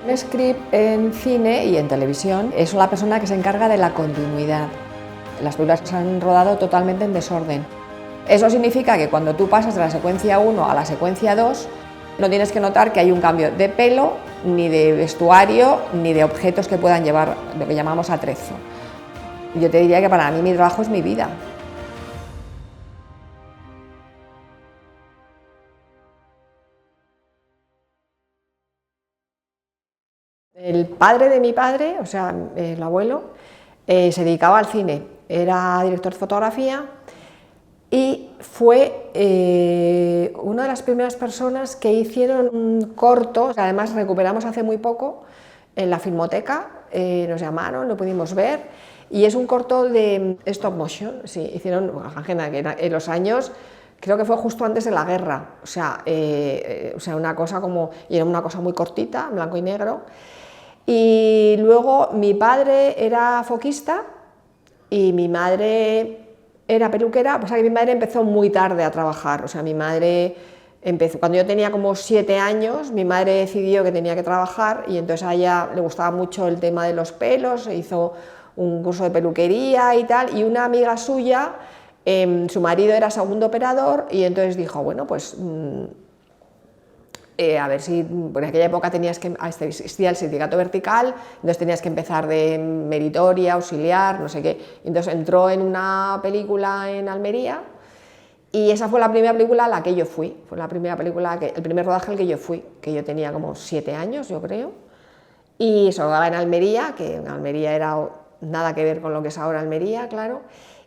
Un script en cine y en televisión es la persona que se encarga de la continuidad. Las películas se han rodado totalmente en desorden. Eso significa que cuando tú pasas de la secuencia 1 a la secuencia 2, no tienes que notar que hay un cambio de pelo, ni de vestuario, ni de objetos que puedan llevar lo que llamamos atrezo. Yo te diría que para mí mi trabajo es mi vida. El padre de mi padre, o sea, el abuelo, se dedicaba al cine, era director de fotografía y fue una de las primeras personas que hicieron un corto, además recuperamos hace muy poco en la Filmoteca, nos llamaron, lo pudimos ver, y es un corto de stop motion, sí, hicieron en los años, creo que fue justo antes de la guerra, o sea una cosa como, y era una cosa muy cortita, blanco y negro. Y luego mi padre era foquista y mi madre era peluquera, pues que mi madre empezó muy tarde a trabajar, o sea, mi madre empezó, cuando yo tenía como 7 años, mi madre decidió que tenía que trabajar y entonces a ella le gustaba mucho el tema de los pelos, hizo un curso de peluquería y tal, y una amiga suya, su marido era segundo operador y entonces dijo, bueno, pues a ver si, por aquella época existía el sindicato vertical, entonces tenías que empezar de meritoria, auxiliar, no sé qué, entonces entró en una película en Almería y esa fue la primera película a la que yo fui, fue la primera película, el primer rodaje al que yo fui, que yo tenía como 7 años, yo creo, y se rodaba en Almería, que en Almería era nada que ver con lo que es ahora Almería, claro,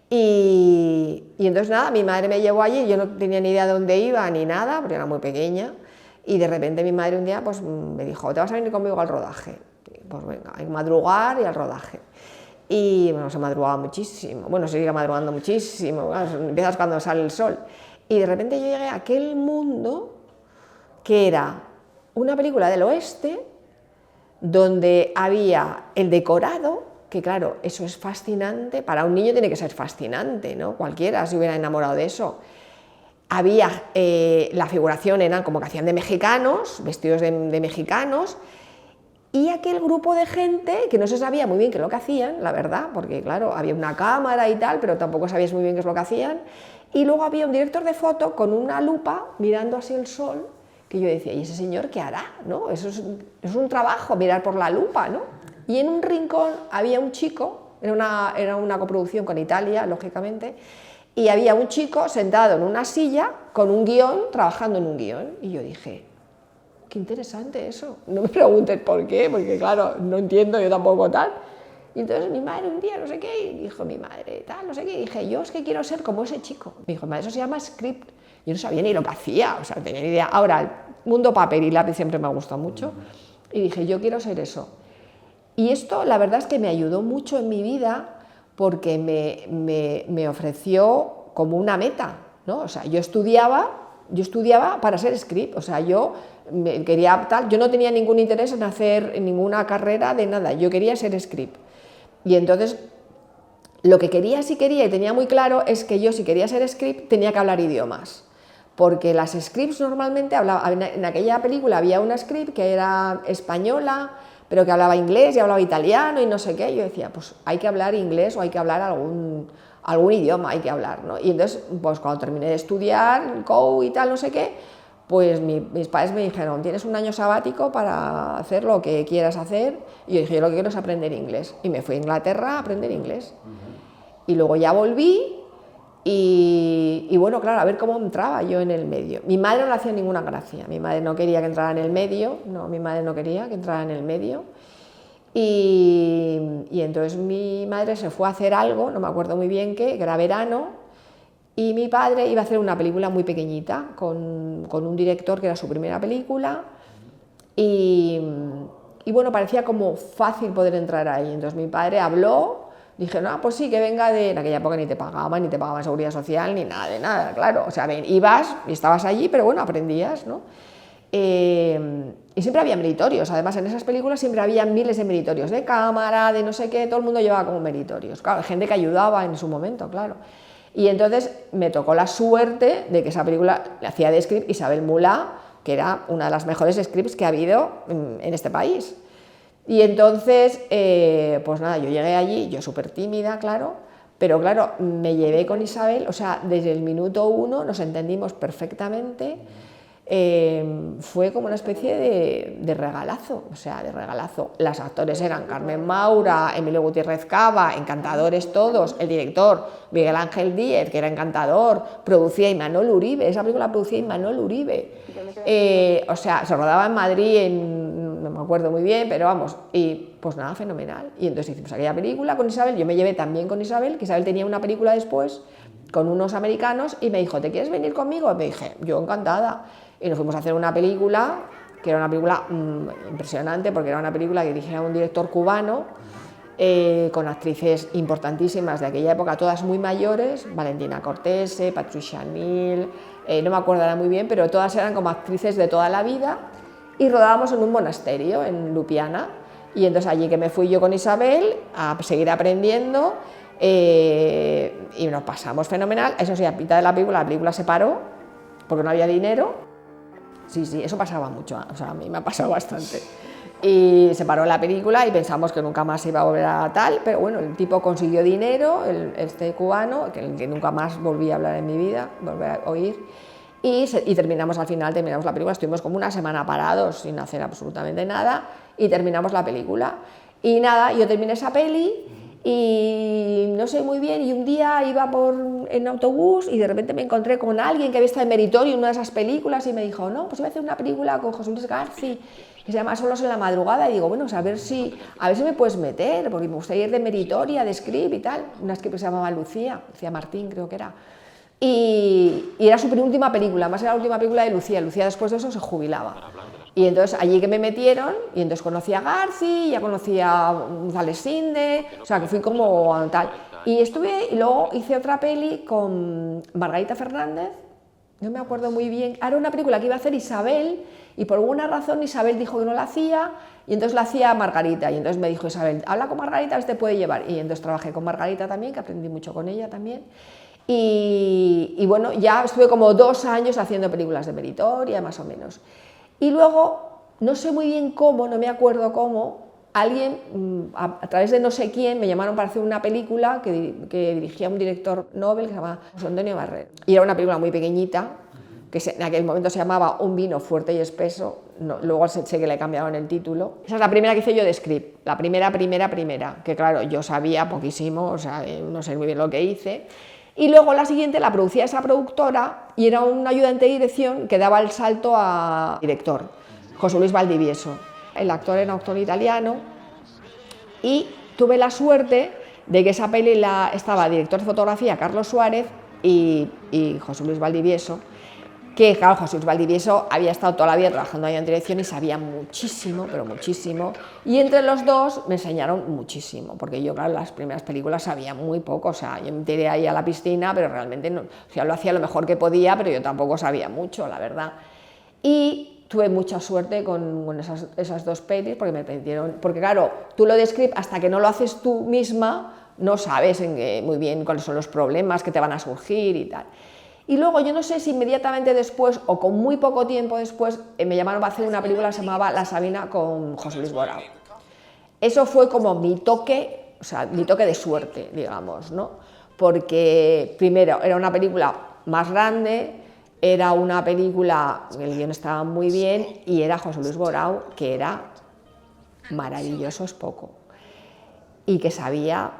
y entonces nada, mi madre me llevó allí, yo no tenía ni idea de dónde iba ni nada, porque era muy pequeña. Y de repente mi madre un día pues, me dijo, ¿te vas a venir conmigo al rodaje? Pues venga, hay que madrugar y al rodaje. Y bueno, se madrugaba muchísimo, bueno, se sigue madrugando muchísimo, empiezas cuando sale el sol. Y de repente yo llegué a aquel mundo que era una película del oeste, donde había el decorado, que claro, eso es fascinante, para un niño tiene que ser fascinante, ¿no? Cualquiera se hubiera enamorado de eso. Había, la figuración era como que hacían de mexicanos, vestidos de mexicanos, y aquel grupo de gente que no se sabía muy bien qué es lo que hacían, la verdad, porque claro, había una cámara y tal, pero tampoco sabías muy bien qué es lo que hacían, y luego había un director de foto con una lupa mirando así el sol, que yo decía, ¿y ese señor qué hará? ¿No? Eso es un trabajo, mirar por la lupa, ¿no? Y en un rincón había un chico, era una coproducción con Italia, lógicamente, y había un chico sentado en una silla con un guión, trabajando en un guión. Y yo dije, qué interesante eso. No me preguntes por qué, porque claro, no entiendo yo tampoco tal. Y entonces mi madre un día, no sé qué, y dijo mi madre, tal, no sé qué. Y dije, yo es que quiero ser como ese chico. Me dijo, madre, eso se llama script. Yo no sabía ni lo que hacía, o sea, no tenía ni idea. Ahora, el mundo papel y lápiz siempre me ha gustado mucho. Y dije, yo quiero ser eso. Y esto, la verdad es que me ayudó mucho en mi vida, porque me ofreció como una meta, ¿no? O sea, yo estudiaba para ser script, o sea, yo quería tal, yo no tenía ningún interés en hacer ninguna carrera de nada, yo quería ser script. Y entonces, lo que quería, si quería, y tenía muy claro, es que yo si quería ser script tenía que hablar idiomas. Porque las scripts normalmente, en aquella película había una script que era española, pero que hablaba inglés y hablaba italiano y no sé qué. Yo decía, pues hay que hablar inglés o hay que hablar algún idioma, hay que hablar, ¿no? Y entonces, pues cuando terminé de estudiar, COU y tal, no sé qué, pues mis padres me dijeron, tienes un año sabático para hacer lo que quieras hacer. Y yo dije, yo lo que quiero es aprender inglés. Y me fui a Inglaterra a aprender inglés. Y luego ya volví. Y bueno, claro, a ver cómo entraba yo en el medio. Mi madre no le hacía ninguna gracia, mi madre no quería que entrara en el medio, no, mi madre no quería que entrara en el medio. Y entonces mi madre se fue a hacer algo, no me acuerdo muy bien qué, que era verano, y mi padre iba a hacer una película muy pequeñita, con un director que era su primera película, y bueno, parecía como fácil poder entrar ahí. Entonces mi padre habló. Dije, no, pues sí, que venga en aquella época ni te pagaban seguridad social, ni nada de nada, claro. O sea, ibas y estabas allí, pero bueno, aprendías, ¿no? Y siempre había meritorios, además en esas películas siempre había miles de meritorios, de cámara, de no sé qué, todo el mundo llevaba como meritorios. Claro, gente que ayudaba en su momento, claro. Y entonces me tocó la suerte de que esa película la hacía de script Isabel Mulá, que era una de las mejores scripts que ha habido en este país. Y entonces, pues nada, yo llegué allí, yo súper tímida, claro, pero claro, me llevé con Isabel, o sea, desde el minuto 1 nos entendimos perfectamente. Fue como una especie de regalazo, o sea, de regalazo. Los actores eran Carmen Maura, Emilio Gutiérrez Cava, encantadores todos, el director Miguel Ángel Díez, que era encantador, producía Imanol Uribe, esa película producía Imanol Uribe. O sea, se rodaba en Madrid, no me acuerdo muy bien, pero vamos, y pues nada, fenomenal. Y entonces hicimos aquella película con Isabel, yo me llevé también con Isabel, que Isabel tenía una película después con unos americanos y me dijo, ¿te quieres venir conmigo? Y me dije, yo encantada. Y nos fuimos a hacer una película, que era una película impresionante, porque era una película que dirigía un director cubano, con actrices importantísimas de aquella época, todas muy mayores, Valentina Cortese, Patricia Neal, no me acuerdo ahora muy bien, pero todas eran como actrices de toda la vida, y rodábamos en un monasterio, en Lupiana, y entonces allí que me fui yo con Isabel a seguir aprendiendo, y nos pasamos fenomenal. Eso sí, a mitad de la película se paró, porque no había dinero. Sí, eso pasaba mucho, o sea, a mí me ha pasado bastante. Y se paró la película y pensamos que nunca más se iba a volver a tal, pero bueno, el tipo consiguió dinero, este cubano, que nunca más volví a hablar en mi vida, volví a oír, y terminamos al final, terminamos la película, estuvimos como una semana parados sin hacer absolutamente nada, y terminamos la película. Y nada, yo terminé esa peli, y no sé muy bien, y un día iba en autobús y de repente me encontré con alguien que había estado en Meritorio en una de esas películas y me dijo, no, pues iba a hacer una película con José Luis García que se llama Solos en la madrugada, y digo, bueno, pues a ver si me puedes meter, porque me gustaría ir de Meritoria, de script y tal, una script que se llamaba Lucía Martín creo que era, y era su penúltima película, además era la última película de Lucía después de eso se jubilaba. Y entonces allí que me metieron, y entonces conocí a Garci, ya conocí a González Sinde, o sea que fui como tal. Y luego hice otra peli con Margarita Fernández, no me acuerdo muy bien, era una película que iba a hacer Isabel, y por alguna razón Isabel dijo que no la hacía, y entonces la hacía Margarita, y entonces me dijo Isabel, habla con Margarita, a ver si te puede llevar. Y entonces trabajé con Margarita también, que aprendí mucho con ella también. Y bueno, ya estuve como 2 años haciendo películas de Meritoria, más o menos. Y luego, no sé muy bien cómo, no me acuerdo cómo, alguien, a través de no sé quién, me llamaron para hacer una película que dirigía un director Nobel que se llama José Antonio Barrero. Y era una película muy pequeñita, que en aquel momento se llamaba Un vino fuerte y espeso, luego sé que le cambiaron el título. Esa es la primera que hice yo de script, la primera, que claro, yo sabía poquísimo, o sea, no sé muy bien lo que hice. Y luego la siguiente la producía esa productora y era un ayudante de dirección que daba el salto a director, José Luis Valdivieso. El actor era un actor italiano y tuve la suerte de que esa peli estaba director de fotografía Carlos Suárez y José Luis Valdivieso, que claro, José Luis Valdivieso había estado toda la vida trabajando ahí en dirección y sabía muchísimo, pero muchísimo, y entre los dos me enseñaron muchísimo, porque yo, claro, las primeras películas sabía muy poco, o sea, yo me tiré ahí a la piscina, pero realmente no, o sea, lo hacía lo mejor que podía, pero yo tampoco sabía mucho, la verdad. Y tuve mucha suerte con esas 2 pelis, porque me permitieron, porque claro, tú lo de script, hasta que no lo haces tú misma, no sabes muy bien cuáles son los problemas que te van a surgir y tal. Y luego, yo no sé si inmediatamente después o con muy poco tiempo después, me llamaron para hacer una película que se llamaba La Sabina con José Luis Borao. Eso fue como mi toque, o sea, mi toque de suerte, digamos, ¿no? Porque primero era una película más grande, era una película, el guión estaba muy bien y era José Luis Borao, que era maravilloso, es poco, y que sabía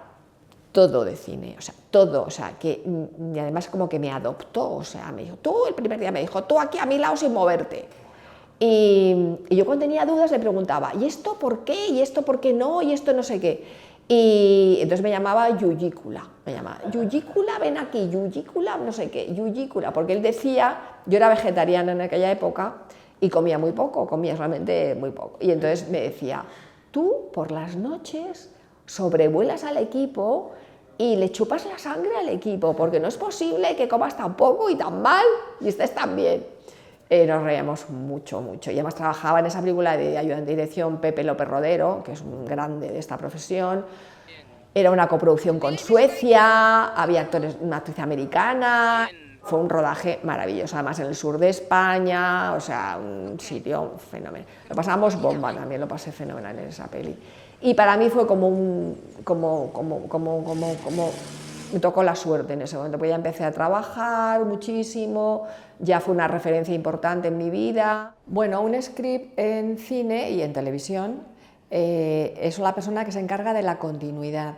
todo de cine, o sea, todo, o sea, y además como que me adoptó, o sea, me dijo, tú el primer día me dijo, tú aquí a mi lado sin moverte. Y yo cuando tenía dudas le preguntaba, ¿y esto por qué? ¿Y esto por qué no? ¿Y esto no sé qué? Y entonces me llamaba Yuyícula, Yuyícula, ven aquí, Yuyícula, no sé qué, Yuyícula, porque él decía, yo era vegetariana en aquella época y comía muy poco, comía realmente muy poco. Y entonces me decía, tú por las noches sobrevuelas al equipo y le chupas la sangre al equipo, porque no es posible que comas tan poco y tan mal y estés tan bien. Nos reíamos mucho, mucho. Y además trabajaba en esa película de ayudante de dirección Pepe López Rodero, que es un grande de esta profesión. Era una coproducción con Suecia, había actores, una actriz americana. Fue un rodaje maravilloso, además en el sur de España, o sea, un sitio fenomenal. Lo pasamos bomba también, lo pasé fenomenal en esa peli. Y para mí fue como me tocó la suerte en ese momento, porque ya empecé a trabajar muchísimo, ya fue una referencia importante en mi vida. Bueno, un script en cine y en televisión es la persona que se encarga de la continuidad.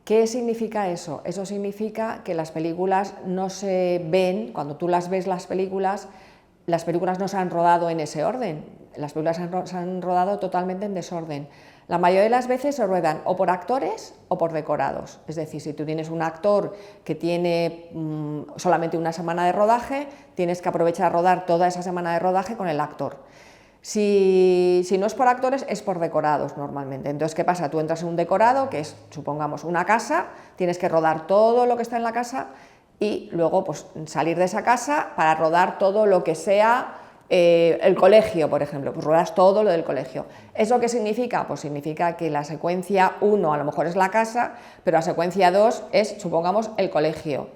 ¿Qué significa eso? Eso significa que las películas no se ven, cuando tú las ves las películas no se han rodado en ese orden, las películas se han rodado totalmente en desorden. La mayoría de las veces se ruedan o por actores o por decorados, es decir, si tú tienes un actor que tiene solamente una semana de rodaje, tienes que aprovechar a rodar toda esa semana de rodaje con el actor. Si no es por actores, es por decorados normalmente. Entonces, ¿qué pasa? Tú entras en un decorado, que es, supongamos, una casa, tienes que rodar todo lo que está en la casa y luego pues, salir de esa casa para rodar todo lo que sea el colegio, por ejemplo, pues ruedas todo lo del colegio. ¿Eso qué significa? Pues significa que la secuencia 1 a lo mejor es la casa, pero la secuencia 2 es, supongamos, el colegio.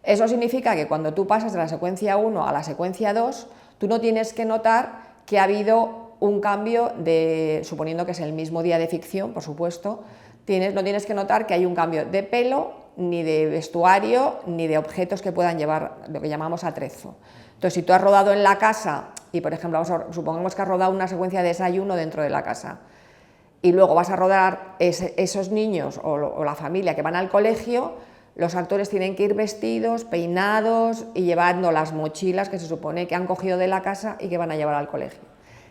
Eso significa que cuando tú pasas de la secuencia 1 a la secuencia 2, tú no tienes que notar que ha habido un cambio suponiendo que es el mismo día de ficción, por supuesto, no tienes que notar que hay un cambio de pelo, ni de vestuario, ni de objetos que puedan llevar lo que llamamos atrezo. Entonces, si tú has rodado en la casa y, por ejemplo, supongamos que has rodado una secuencia de desayuno dentro de la casa y luego vas a rodar esos niños o la familia que van al colegio, los actores tienen que ir vestidos, peinados y llevando las mochilas que se supone que han cogido de la casa y que van a llevar al colegio.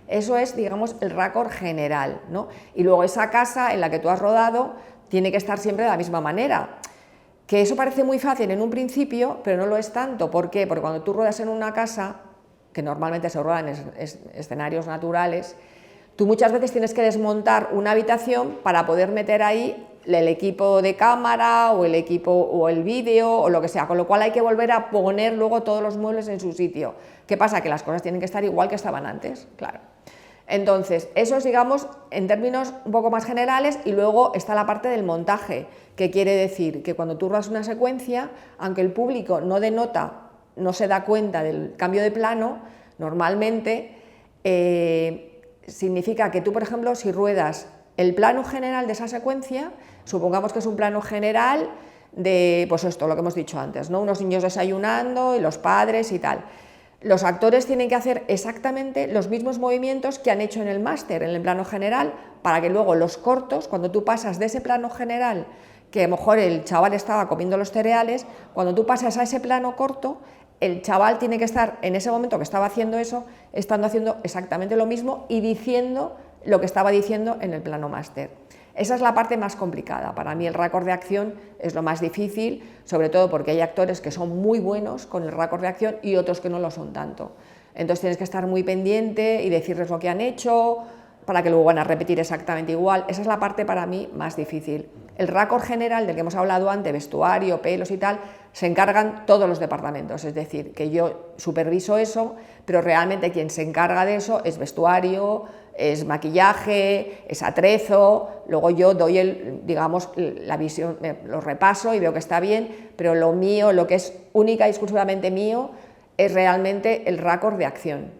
Eso es, digamos, el raccord general, ¿no? Y luego esa casa en la que tú has rodado tiene que estar siempre de la misma manera. Que eso parece muy fácil en un principio, pero no lo es tanto. ¿Por qué? Porque cuando tú ruedas en una casa, que normalmente se rueda en escenarios naturales, tú muchas veces tienes que desmontar una habitación para poder meter ahí el equipo de cámara o el equipo o el vídeo o lo que sea, con lo cual hay que volver a poner luego todos los muebles en su sitio. ¿Qué pasa? Que las cosas tienen que estar igual que estaban antes, claro. Entonces, eso es, digamos, en términos un poco más generales, y luego está la parte del montaje, que quiere decir que cuando tú ruedas una secuencia, aunque el público no se da cuenta del cambio de plano, normalmente significa que tú, por ejemplo, si ruedas el plano general de esa secuencia, supongamos que es un plano general de, pues esto, lo que hemos dicho antes, ¿no? Unos niños desayunando y los padres y tal. Los actores tienen que hacer exactamente los mismos movimientos que han hecho en el máster, en el plano general, para que luego los cortos, cuando tú pasas de ese plano general, que a lo mejor el chaval estaba comiendo los cereales, cuando tú pasas a ese plano corto, el chaval tiene que estar en ese momento que estaba haciendo eso, estando haciendo exactamente lo mismo y diciendo lo que estaba diciendo en el plano máster. Esa es la parte más complicada. Para mí el raccord de acción es lo más difícil, sobre todo porque hay actores que son muy buenos con el raccord de acción y otros que no lo son tanto. Entonces tienes que estar muy pendiente y decirles lo que han hecho para que luego van a repetir exactamente igual. Esa es la parte para mí más difícil. El raccord general del que hemos hablado antes, vestuario, pelos y tal, se encargan todos los departamentos, es decir, que yo superviso eso, pero realmente quien se encarga de eso es vestuario, es maquillaje, es atrezo, luego yo doy digamos, la visión, lo repaso y veo que está bien, pero lo mío, lo que es única y exclusivamente mío, es realmente el raccord de acción,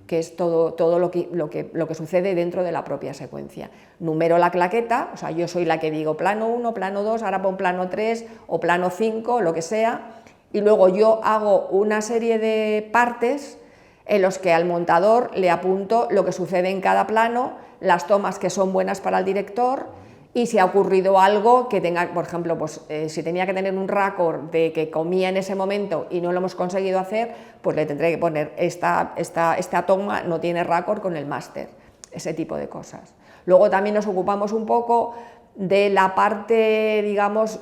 que es todo lo que sucede dentro de la propia secuencia. Numero la claqueta, o sea, yo soy la que digo plano 1, plano 2, ahora pon plano 3 o plano 5, lo que sea, y luego yo hago una serie de partes en los que al montador le apunto lo que sucede en cada plano, las tomas que son buenas para el director y si ha ocurrido algo que tenga, por ejemplo, pues, si tenía que tener un raccord de que comía en ese momento y no lo hemos conseguido hacer, pues le tendré que poner esta toma no tiene raccord con el máster, ese tipo de cosas. Luego también nos ocupamos un poco de la parte, digamos,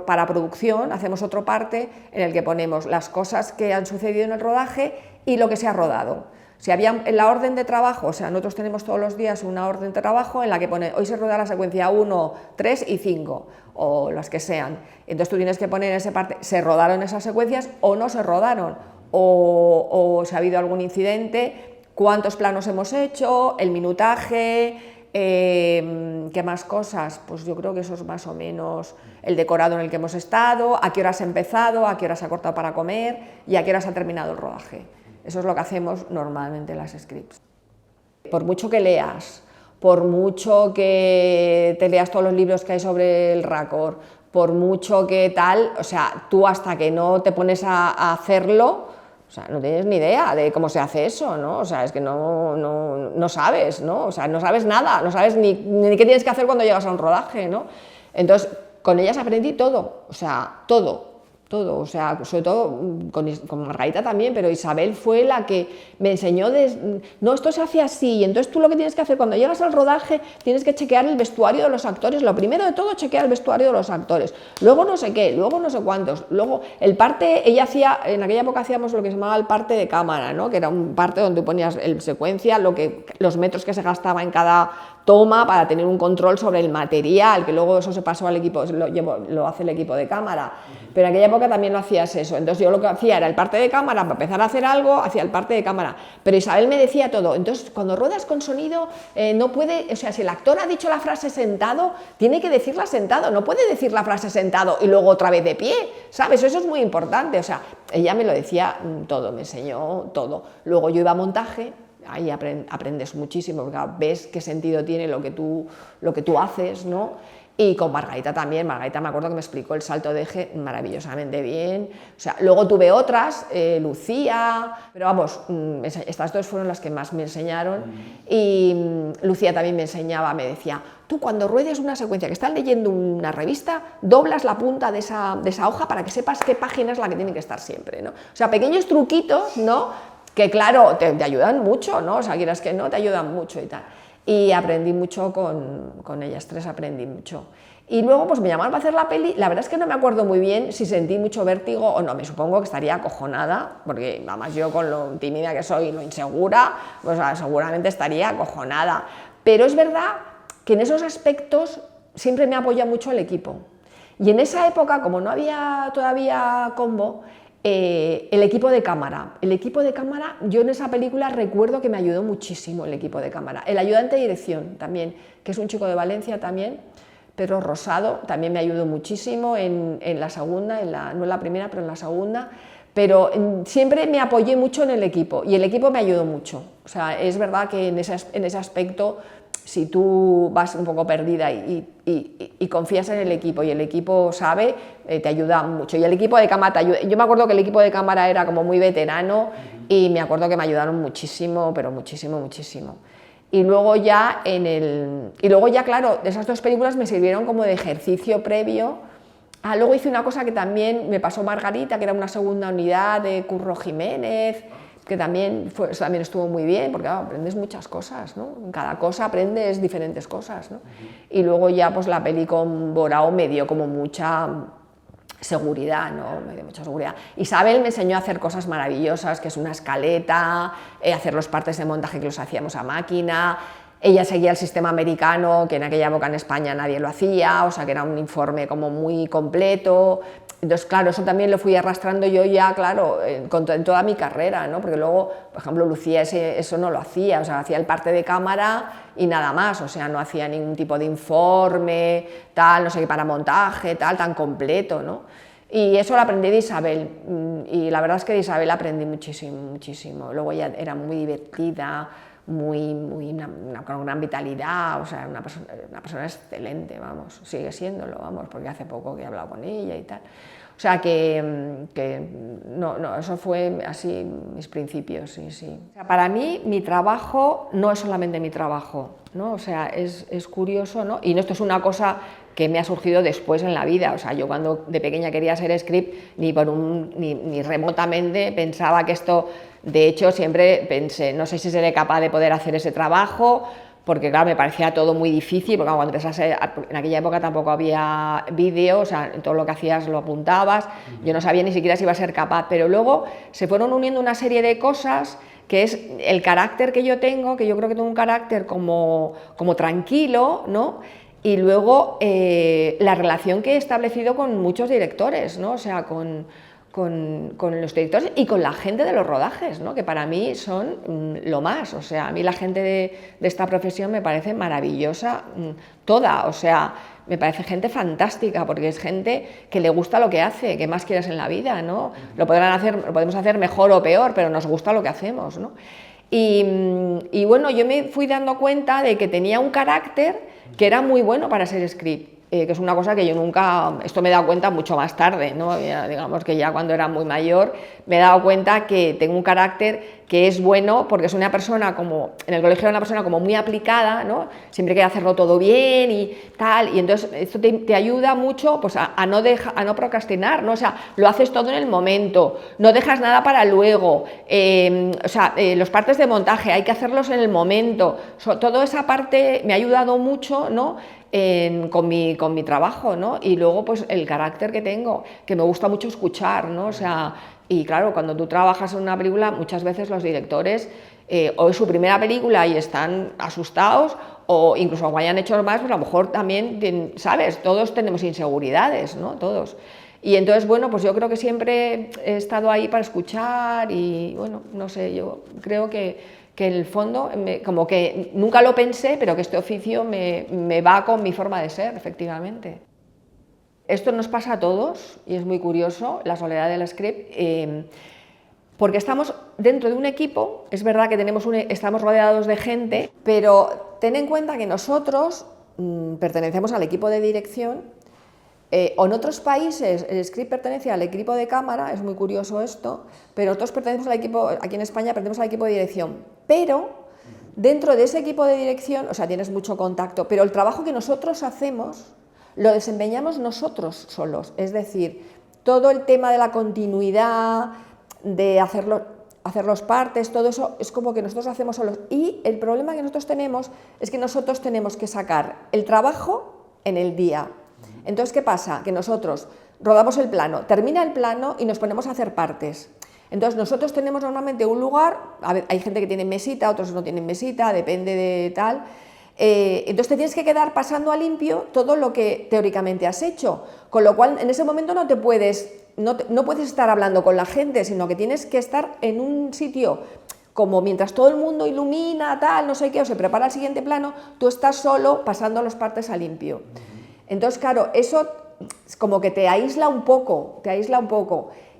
para producción, hacemos otra parte en el que ponemos las cosas que han sucedido en el rodaje y lo que se ha rodado. Si había en la orden de trabajo, o sea, nosotros tenemos todos los días una orden de trabajo en la que pone, hoy se rueda la secuencia 1, 3 y 5, o las que sean. Entonces tú tienes que poner en esa parte, ¿se rodaron esas secuencias o no se rodaron? O si ha habido algún incidente, cuántos planos hemos hecho, el minutaje, ¿Qué más cosas? Pues yo creo que eso es más o menos el decorado en el que hemos estado, a qué hora has empezado, a qué hora se ha cortado para comer y a qué hora se ha terminado el rodaje. Eso es lo que hacemos normalmente en las scripts. Por mucho que leas, por mucho que te leas todos los libros que hay sobre el raccord, por mucho que tal, o sea, tú hasta que no te pones a hacerlo, o sea, no tienes ni idea de cómo se hace eso, ¿no? O sea, es que no sabes, ¿no? O sea, no sabes nada, no sabes ni qué tienes que hacer cuando llegas a un rodaje, ¿no? Entonces, con ellas aprendí todo, o sea, todo, o sea, sobre todo con Margarita también, pero Isabel fue la que me enseñó no, esto se hace así, y entonces tú lo que tienes que hacer cuando llegas al rodaje, tienes que chequear el vestuario de los actores, lo primero de todo, chequear el vestuario de los actores, luego no sé qué, luego no sé cuántos, luego el parte, ella hacía, en aquella época hacíamos lo que se llamaba el parte de cámara, ¿no? Que era un parte donde ponías el secuencia, los metros que se gastaba en cada toma para tener un control sobre el material, que luego eso se pasó al equipo, lo hace el equipo de cámara, pero en aquella época también lo hacías eso. Entonces yo lo que hacía era el parte de cámara, para empezar a hacer algo, hacía el parte de cámara, pero Isabel me decía todo. Entonces cuando ruedas con sonido no puede, o sea, si el actor ha dicho la frase sentado, tiene que decirla sentado, no puede decir la frase sentado y luego otra vez de pie, ¿sabes? Eso es muy importante, o sea, ella me lo decía todo, me enseñó todo. Luego yo iba a montaje, ahí aprendes muchísimo, porque ves qué sentido tiene lo que tú haces, ¿no? Y con Margarita también, Margarita me acuerdo que me explicó el salto de eje maravillosamente bien, o sea, luego tuve otras, Lucía, pero vamos, estas dos fueron las que más me enseñaron, y Lucía también me enseñaba, me decía, tú cuando ruedes una secuencia que estás leyendo una revista, doblas la punta de esa hoja para que sepas qué página es la que tiene que estar siempre, ¿no? O sea, pequeños truquitos, ¿no? Que claro, te ayudan mucho, ¿no? O sea, quieras que no, te ayudan mucho y tal. Y aprendí mucho con ellas tres, aprendí mucho. Y luego pues me llamaron para hacer la peli, la verdad es que no me acuerdo muy bien si sentí mucho vértigo o no, me supongo que estaría acojonada, porque además yo con lo tímida que soy y lo insegura, pues seguramente estaría acojonada. Pero es verdad que en esos aspectos siempre me apoya mucho el equipo. Y en esa época, como no había todavía combo, el equipo de cámara, yo en esa película recuerdo que me ayudó muchísimo el equipo de cámara, el ayudante de dirección también, que es un chico de Valencia también, Pedro Rosado, también me ayudó muchísimo en la segunda, no en la primera, pero en la segunda, pero siempre me apoyé mucho en el equipo y el equipo me ayudó mucho, o sea, es verdad que en ese aspecto, si tú vas un poco perdida y confías en el equipo y el equipo sabe, te ayuda mucho. Y el equipo de cámara te ayuda. Yo me acuerdo que el equipo de cámara era como muy veterano y me acuerdo que me ayudaron muchísimo, pero muchísimo, muchísimo. Y luego ya, claro, de esas dos películas me sirvieron como de ejercicio previo. Luego hice una cosa que también me pasó Margarita, que era una segunda unidad de Curro Jiménez, que también estuvo muy bien, porque claro, aprendes muchas cosas, ¿no? En cada cosa aprendes diferentes cosas, ¿no? Y luego ya pues la peli con Borao me dio como mucha seguridad, ¿no? Me dio mucha seguridad. Isabel me enseñó a hacer cosas maravillosas, que es una escaleta, hacer los partes de montaje que los hacíamos a máquina. Ella seguía el sistema americano, que en aquella época en España nadie lo hacía, o sea que era un informe como muy completo. Entonces, claro, eso también lo fui arrastrando yo ya, claro, en toda mi carrera, ¿no? Porque luego, por ejemplo, Lucía eso no lo hacía, o sea, hacía el parte de cámara y nada más, o sea, no hacía ningún tipo de informe, tal, no sé qué, para montaje, tal, tan completo, ¿no? Y eso lo aprendí de Isabel, y la verdad es que de Isabel aprendí muchísimo, muchísimo. Luego ella era muy divertida, con gran vitalidad, o sea, una persona excelente, vamos, sigue siéndolo, vamos, porque hace poco que he hablado con ella y tal. O sea que no, eso fue así mis principios, sí, sí. O sea, para mí, mi trabajo no es solamente mi trabajo, ¿no? O sea, es curioso, ¿no? Y esto es una cosa que me ha surgido después en la vida, o sea, yo cuando de pequeña quería ser script, ni remotamente pensaba que esto, de hecho siempre pensé, no sé si seré capaz de poder hacer ese trabajo, porque claro, me parecía todo muy difícil, porque cuando empezase, en aquella época tampoco había vídeo, o sea, todo lo que hacías lo apuntabas, yo no sabía ni siquiera si iba a ser capaz, pero luego se fueron uniendo una serie de cosas, que es el carácter que yo tengo, que yo creo que tengo un carácter como tranquilo, ¿no? Y luego la relación que he establecido con muchos directores, ¿no? O sea, con con los directores y con la gente de los rodajes, ¿no? Que para mí son lo más. O sea, a mí la gente de esta profesión me parece maravillosa, toda, o sea, me parece gente fantástica, porque es gente que le gusta lo que hace, que más quieres en la vida, ¿no? Lo podemos hacer mejor o peor, pero nos gusta lo que hacemos, ¿no? Y bueno, yo me fui dando cuenta de que tenía un carácter que era muy bueno para ser script. Que es una cosa que yo nunca, esto me he dado cuenta mucho más tarde, ¿no? Ya, digamos que ya cuando era muy mayor me he dado cuenta que tengo un carácter que es bueno porque soy una persona como, en el colegio era una persona como muy aplicada, ¿no? Siempre quiere hacerlo todo bien y tal, y entonces esto te ayuda mucho pues, a no procrastinar, ¿no? O sea, lo haces todo en el momento, no dejas nada para luego, los partes de montaje hay que hacerlos en el momento, toda esa parte me ha ayudado mucho, ¿no? Con mi trabajo, ¿no? Y luego pues el carácter que tengo, que me gusta mucho escuchar, ¿no? O sea, y claro, cuando tú trabajas en una película, muchas veces los directores o es su primera película y están asustados, o incluso aunque hayan hecho más, pues a lo mejor también, ¿sabes? Todos tenemos inseguridades, ¿no? Todos. Y entonces, bueno, pues yo creo que siempre he estado ahí para escuchar y, bueno, no sé, yo creo que en el fondo, como que nunca lo pensé, pero que este oficio me va con mi forma de ser, efectivamente. Esto nos pasa a todos, y es muy curioso, la soledad del script, porque estamos dentro de un equipo, es verdad que estamos rodeados de gente, pero ten en cuenta que nosotros pertenecemos al equipo de dirección, o en otros países el script pertenece al equipo de cámara, es muy curioso esto, pero nosotros pertenecemos al equipo, aquí en España pertenecemos al equipo de dirección, pero dentro de ese equipo de dirección, o sea, tienes mucho contacto, pero el trabajo que nosotros hacemos lo desempeñamos nosotros solos, es decir, todo el tema de la continuidad, de hacer los partes, todo eso es como que nosotros hacemos solos, y el problema que nosotros tenemos es que nosotros tenemos que sacar el trabajo en el día. Entonces, ¿qué pasa? Que nosotros rodamos el plano, termina el plano y nos ponemos a hacer partes. Entonces, nosotros tenemos normalmente un lugar, a ver, hay gente que tiene mesita, otros no tienen mesita, depende de tal. Entonces, te tienes que quedar pasando a limpio todo lo que teóricamente has hecho, con lo cual en ese momento no puedes estar hablando con la gente, sino que tienes que estar en un sitio como mientras todo el mundo ilumina, tal, no sé qué, o se prepara el siguiente plano, tú estás solo pasando las partes a limpio. Entonces, claro, eso como que te aísla un poco,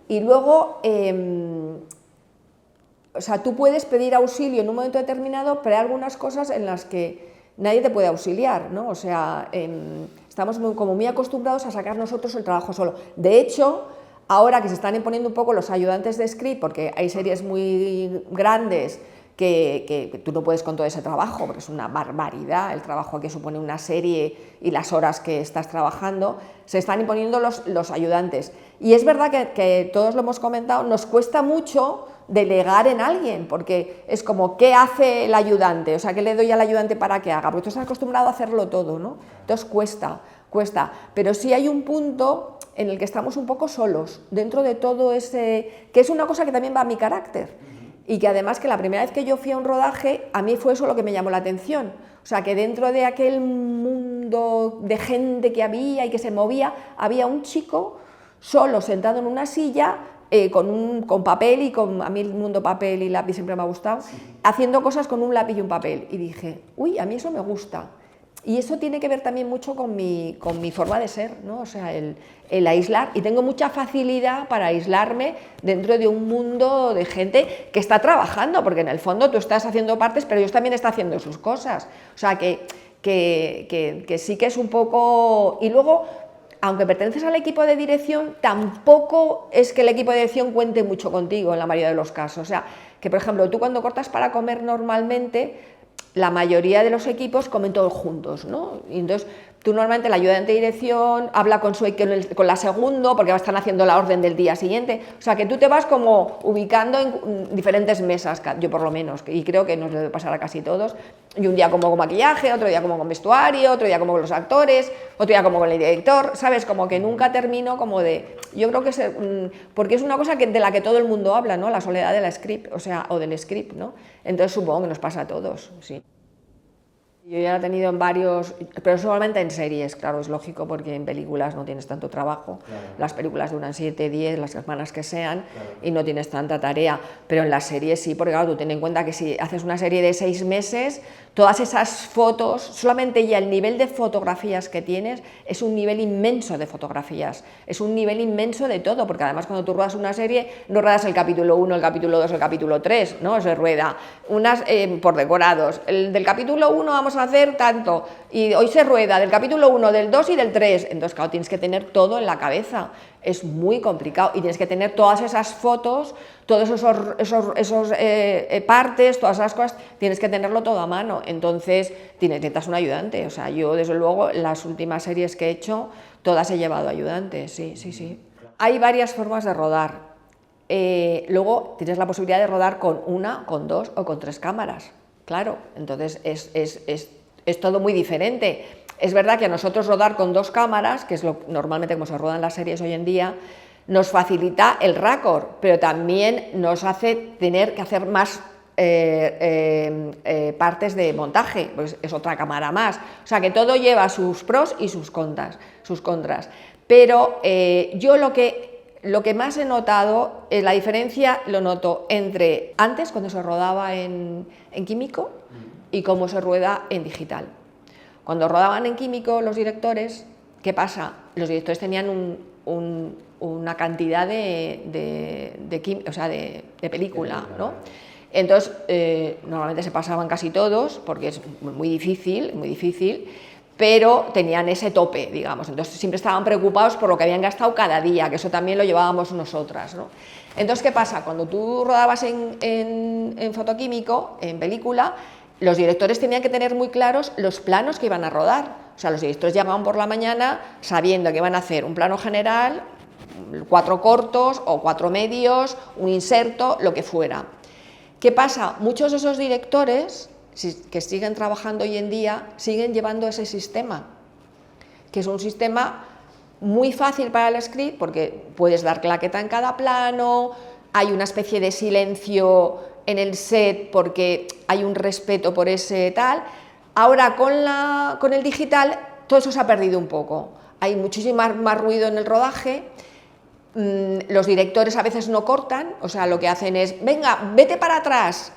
y luego, o sea, tú puedes pedir auxilio en un momento determinado, pero hay algunas cosas en las que nadie te puede auxiliar, ¿no? O sea, estamos como muy acostumbrados a sacar nosotros el trabajo solo. De hecho, ahora que se están imponiendo un poco los ayudantes de script, porque hay series muy grandes que tú no puedes con todo ese trabajo, porque es una barbaridad el trabajo que supone una serie y las horas que estás trabajando, se están imponiendo los ayudantes. Y es verdad que todos lo hemos comentado, nos cuesta mucho delegar en alguien, porque es como, ¿qué hace el ayudante? O sea, ¿qué le doy al ayudante para que haga? Porque tú estás acostumbrado a hacerlo todo, ¿no? Entonces cuesta, pero sí hay un punto en el que estamos un poco solos, dentro de todo ese, que es una cosa que también va a mi carácter. Y que además que la primera vez que yo fui a un rodaje, a mí fue eso lo que me llamó la atención. O sea, que dentro de aquel mundo de gente que había y que se movía, había un chico solo, sentado en una silla, con papel y a mí el mundo papel y lápiz siempre me ha gustado, haciendo cosas con un lápiz y un papel. Y dije, uy, a mí eso me gusta. Y eso tiene que ver también mucho con mi forma de ser, ¿no? O sea, el aislar, y tengo mucha facilidad para aislarme dentro de un mundo de gente que está trabajando, porque en el fondo tú estás haciendo partes, pero ellos también están haciendo sus cosas. O sea, que sí que es un poco... Y luego, aunque perteneces al equipo de dirección, tampoco es que el equipo de dirección cuente mucho contigo en la mayoría de los casos. O sea, que por ejemplo, tú cuando cortas para comer normalmente, la mayoría de los equipos comen todos juntos, ¿no? Y entonces tú normalmente, el ayudante de dirección habla con la segundo, porque están haciendo la orden del día siguiente. O sea, que tú te vas como ubicando en diferentes mesas, yo por lo menos, y creo que nos debe pasar a casi todos. Y un día como con maquillaje, otro día como con vestuario, otro día como con los actores, otro día como con el director, ¿sabes? Como que nunca termino como de... Yo creo que porque es una cosa de la que todo el mundo habla, ¿no? La soledad de la script, o sea, o del script, ¿no? Entonces supongo que nos pasa a todos, sí. Yo ya lo he tenido en varios, pero solamente en series, claro, es lógico porque en películas no tienes tanto trabajo, claro. Las películas duran 7, 10, las semanas que sean, claro. Y no tienes tanta tarea, pero en las series sí, porque claro, tú ten en cuenta que si haces una serie de 6 meses, todas esas fotos, solamente ya el nivel de fotografías que tienes es un nivel inmenso de fotografías, es un nivel inmenso de todo, porque además cuando tú ruedas una serie, no ruedas el capítulo 1, el capítulo 2, el capítulo 3, ¿no? Se rueda unas por decorados, el del capítulo 1 vamos a hacer tanto, y hoy se rueda del capítulo 1, del 2 y del 3, entonces claro, tienes que tener todo en la cabeza, es muy complicado, y tienes que tener todas esas fotos, todos esos partes, todas esas cosas, tienes que tenerlo todo a mano, entonces necesitas un ayudante, o sea, yo desde luego las últimas series que he hecho, todas he llevado ayudantes, sí, sí, sí. Hay varias formas de rodar, luego tienes la posibilidad de rodar con una, con 2 o con 3 cámaras, claro, entonces es todo muy diferente. Es verdad que a nosotros rodar con 2 cámaras, que es normalmente como se rodan las series hoy en día, nos facilita el raccord, pero también nos hace tener que hacer más partes de montaje, pues es otra cámara más. O sea que todo lleva sus pros y sus contras. Pero yo lo que más he notado es la diferencia, lo noto entre antes, cuando se rodaba en químico, y cómo se rueda en digital. Cuando rodaban en químico los directores, ¿qué pasa? Los directores tenían una cantidad de película, ¿no? Entonces, normalmente se pasaban casi todos, porque es muy difícil, pero tenían ese tope, digamos. Entonces, siempre estaban preocupados por lo que habían gastado cada día, que eso también lo llevábamos nosotras, ¿no? Entonces, ¿qué pasa? Cuando tú rodabas en fotoquímico, en película, los directores tenían que tener muy claros los planos que iban a rodar. O sea, los directores llegaban por la mañana sabiendo que iban a hacer un plano general, 4 cortos o 4 medios, un inserto, lo que fuera. ¿Qué pasa? Muchos de esos directores que siguen trabajando hoy en día siguen llevando ese sistema, que es un sistema muy fácil para el script porque puedes dar claqueta en cada plano, hay una especie de silencio en el set porque hay un respeto por ese tal. Ahora con el digital todo eso se ha perdido un poco, hay muchísimo más ruido en el rodaje, los directores a veces no cortan, o sea, lo que hacen es, venga, vete para atrás.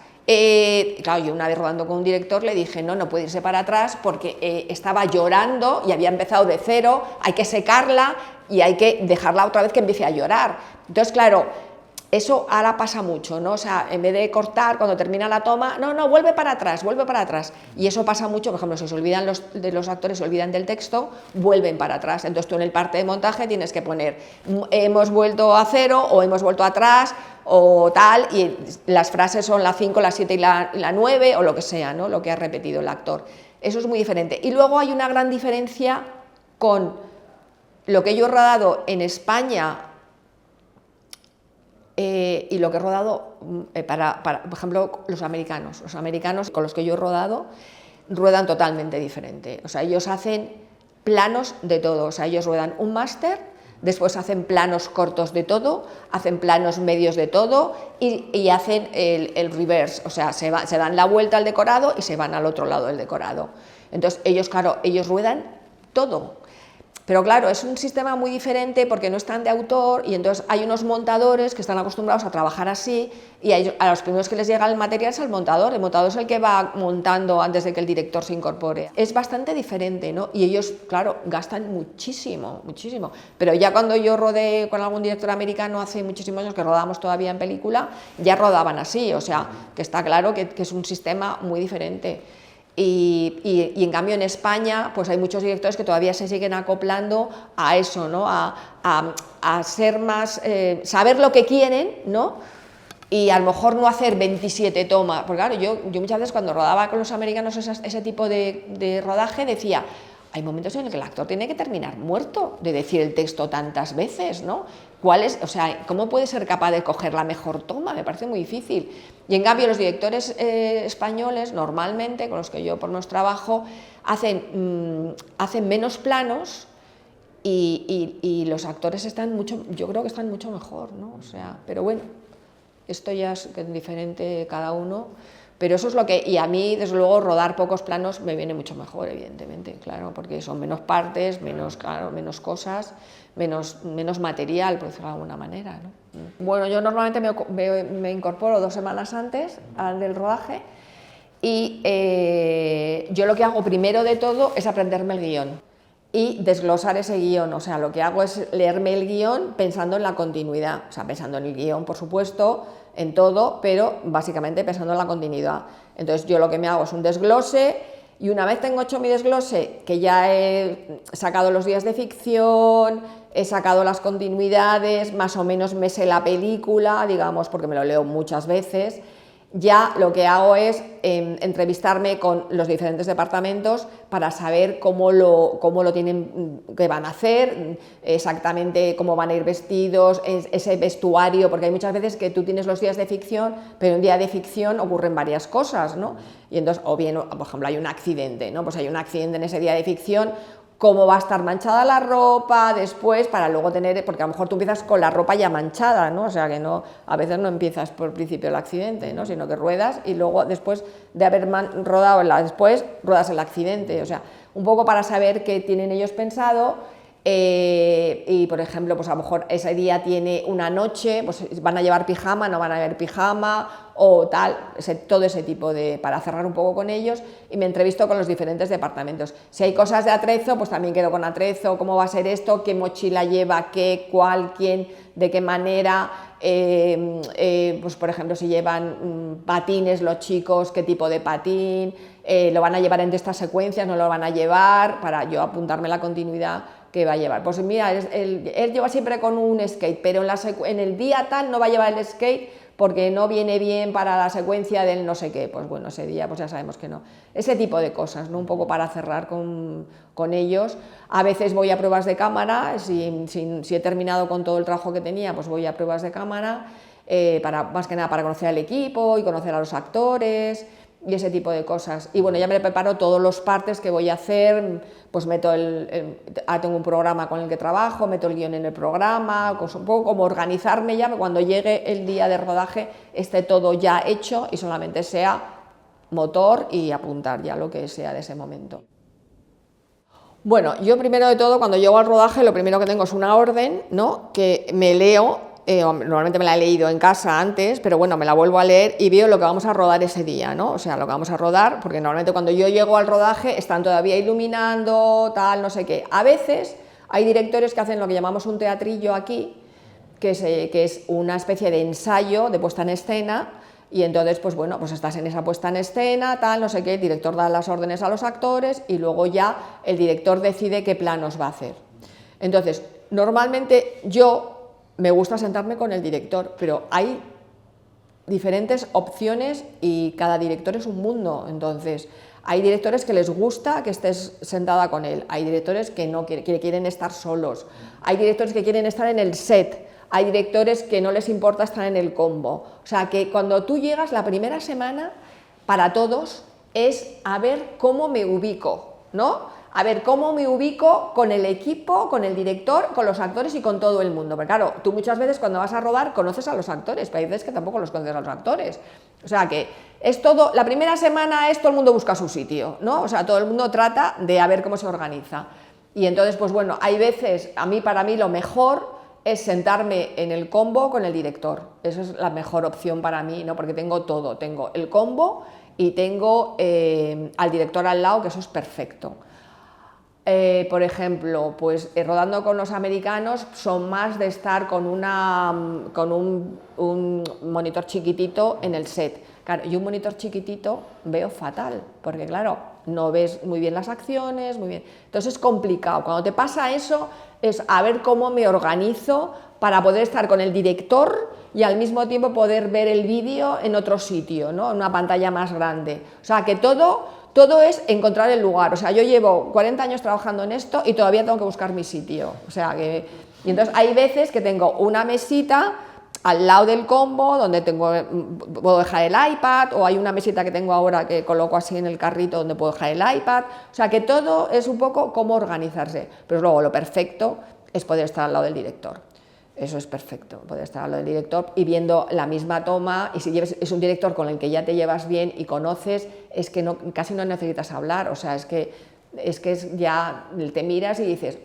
Claro, yo una vez rodando con un director le dije, no puede irse para atrás porque estaba llorando y había empezado de cero, hay que secarla y hay que dejarla otra vez que empiece a llorar. Entonces, claro, eso ahora pasa mucho, ¿no? O sea, en vez de cortar cuando termina la toma, no, vuelve para atrás. Y eso pasa mucho, por ejemplo, si se olvidan los actores, se olvidan del texto, vuelven para atrás. Entonces tú en el parte de montaje tienes que poner, hemos vuelto a cero o hemos vuelto atrás o tal, y las frases son la 5, la 7 y la 9 o lo que sea, ¿no? Lo que ha repetido el actor. Eso es muy diferente. Y luego hay una gran diferencia con lo que yo he rodado en España y lo que he rodado por ejemplo, los americanos con los que yo he rodado ruedan totalmente diferente, o sea, ellos hacen planos de todo, o sea, ellos ruedan un máster, después hacen planos cortos de todo, hacen planos medios de todo y hacen el reverse, o sea, se dan la vuelta al decorado y se van al otro lado del decorado. Entonces ellos, claro, ellos ruedan todo. Pero claro, es un sistema muy diferente porque no están de autor y entonces hay unos montadores que están acostumbrados a trabajar así y a los primeros que les llega el material es el montador es el que va montando antes de que el director se incorpore. Es bastante diferente, ¿no? Y ellos, claro, gastan muchísimo, pero ya cuando yo rodé con algún director americano hace muchísimos años que rodábamos todavía en película, ya rodaban así, o sea, que está claro que es un sistema muy diferente. Y en cambio en España pues hay muchos directores que todavía se siguen acoplando a eso, ¿no? a ser más, saber lo que quieren, ¿no? Y a lo mejor no hacer 27 tomas, porque claro, yo muchas veces cuando rodaba con los americanos ese tipo de rodaje decía, hay momentos en los que el actor tiene que terminar muerto de decir el texto tantas veces, ¿no? ¿Cómo puede ser capaz de coger la mejor toma? Me parece muy difícil. Y en cambio los directores españoles, normalmente, con los que yo por menos trabajo, hacen menos planos y los actores yo creo que están mucho mejor, ¿no? O sea, pero bueno, esto ya es diferente cada uno, Pero eso es lo que, y a mí, desde luego, rodar pocos planos me viene mucho mejor, evidentemente, claro, porque son menos partes, menos, claro, menos cosas, menos material, por decirlo de alguna manera, ¿no? Bueno, yo normalmente me incorporo 2 semanas antes al del rodaje y yo lo que hago primero de todo es aprenderme el guión y desglosar ese guión, o sea, lo que hago es leerme el guión pensando en la continuidad, o sea, pensando en el guión, por supuesto, en todo, pero básicamente pensando en la continuidad. Entonces yo lo que me hago es un desglose y una vez tengo hecho mi desglose, que ya he sacado los días de ficción, he sacado las continuidades, más o menos me sé la película, digamos, porque me lo leo muchas veces, ya lo que hago es entrevistarme con los diferentes departamentos para saber cómo lo tienen, qué van a hacer, exactamente cómo van a ir vestidos, ese vestuario, porque hay muchas veces que tú tienes los días de ficción, pero en un día de ficción ocurren varias cosas, ¿no? Y entonces, o bien, por ejemplo, hay un accidente, ¿no? Pues hay un accidente en ese día de ficción, cómo va a estar manchada la ropa después para luego tener, porque a lo mejor tú empiezas con la ropa ya manchada, ¿no? O sea que no, a veces no empiezas por el principio del accidente, ¿no? Sino que ruedas y luego después de haber rodado después ruedas el accidente, o sea, un poco para saber qué tienen ellos pensado. Y por ejemplo, pues a lo mejor ese día tiene una noche, pues van a llevar pijama, no van a llevar pijama o tal, todo ese tipo de, para cerrar un poco con ellos, y me entrevisto con los diferentes departamentos. Si hay cosas de atrezo, pues también quedo con atrezo, cómo va a ser esto, qué mochila lleva, qué, cuál, quién, de qué manera, pues por ejemplo si llevan patines los chicos, qué tipo de patín, lo van a llevar en estas secuencias, no lo van a llevar, para yo apuntarme la continuidad que va a llevar. Pues mira, él lleva siempre con un skate, pero en el día tal no va a llevar el skate porque no viene bien para la secuencia del no sé qué, pues bueno, ese día pues ya sabemos que no. Ese tipo de cosas, ¿no? Un poco para cerrar con ellos. A veces voy a pruebas de cámara, si he terminado con todo el trabajo que tenía, pues voy a pruebas de cámara, más que nada para conocer al equipo y conocer a los actores y ese tipo de cosas. Y bueno, ya me preparo todos los partes que voy a hacer, pues meto tengo un programa con el que trabajo, meto el guión en el programa, pues un poco como organizarme ya, cuando llegue el día de rodaje esté todo ya hecho y solamente sea motor y apuntar ya lo que sea de ese momento. Bueno, yo primero de todo, cuando llego al rodaje, lo primero que tengo es una orden, ¿no? Que me leo. Normalmente me la he leído en casa antes, pero bueno, me la vuelvo a leer y veo lo que vamos a rodar ese día, ¿no? O sea, lo que vamos a rodar, porque normalmente cuando yo llego al rodaje están todavía iluminando, tal, no sé qué. A veces hay directores que hacen lo que llamamos un teatrillo aquí, que es una especie de ensayo de puesta en escena, y entonces, pues bueno, pues estás en esa puesta en escena, tal, no sé qué, el director da las órdenes a los actores y luego ya el director decide qué planos va a hacer. Entonces, normalmente me gusta sentarme con el director, pero hay diferentes opciones y cada director es un mundo. Entonces, hay directores que les gusta que estés sentada con él, hay directores que no quieren estar solos, hay directores que quieren estar en el set, hay directores que no les importa estar en el combo. O sea, que cuando tú llegas la primera semana, para todos, es a ver cómo me ubico, ¿no? A ver cómo me ubico con el equipo, con el director, con los actores y con todo el mundo. Porque claro, tú muchas veces cuando vas a rodar conoces a los actores, pero hay veces que tampoco los conoces a los actores. O sea que es todo, la primera semana todo el mundo busca su sitio, ¿no? O sea, todo el mundo trata de a ver cómo se organiza. Y entonces, pues bueno, hay veces, para mí lo mejor es sentarme en el combo con el director. Esa es la mejor opción para mí, ¿no? Porque tengo todo, tengo el combo y tengo al director al lado, que eso es perfecto. Por ejemplo, pues rodando con los americanos son más de estar con un monitor chiquitito en el set. Claro, y un monitor chiquitito veo fatal, porque claro, no ves muy bien las acciones, muy bien. Entonces es complicado. Cuando te pasa eso, es a ver cómo me organizo para poder estar con el director y al mismo tiempo poder ver el vídeo en otro sitio, ¿no? En una pantalla más grande. O sea, que todo es encontrar el lugar. O sea, yo llevo 40 años trabajando en esto y todavía tengo que buscar mi sitio. O sea, y entonces hay veces que tengo una mesita al lado del combo donde puedo dejar el iPad, o hay una mesita que tengo ahora que coloco así en el carrito donde puedo dejar el iPad. O sea, que todo es un poco cómo organizarse. Pero luego lo perfecto es poder estar al lado del director. Eso es perfecto, poder estar al lado del director y viendo la misma toma, y si es un director con el que ya te llevas bien y conoces, es que casi no necesitas hablar, o sea, es que ya te miras y dices,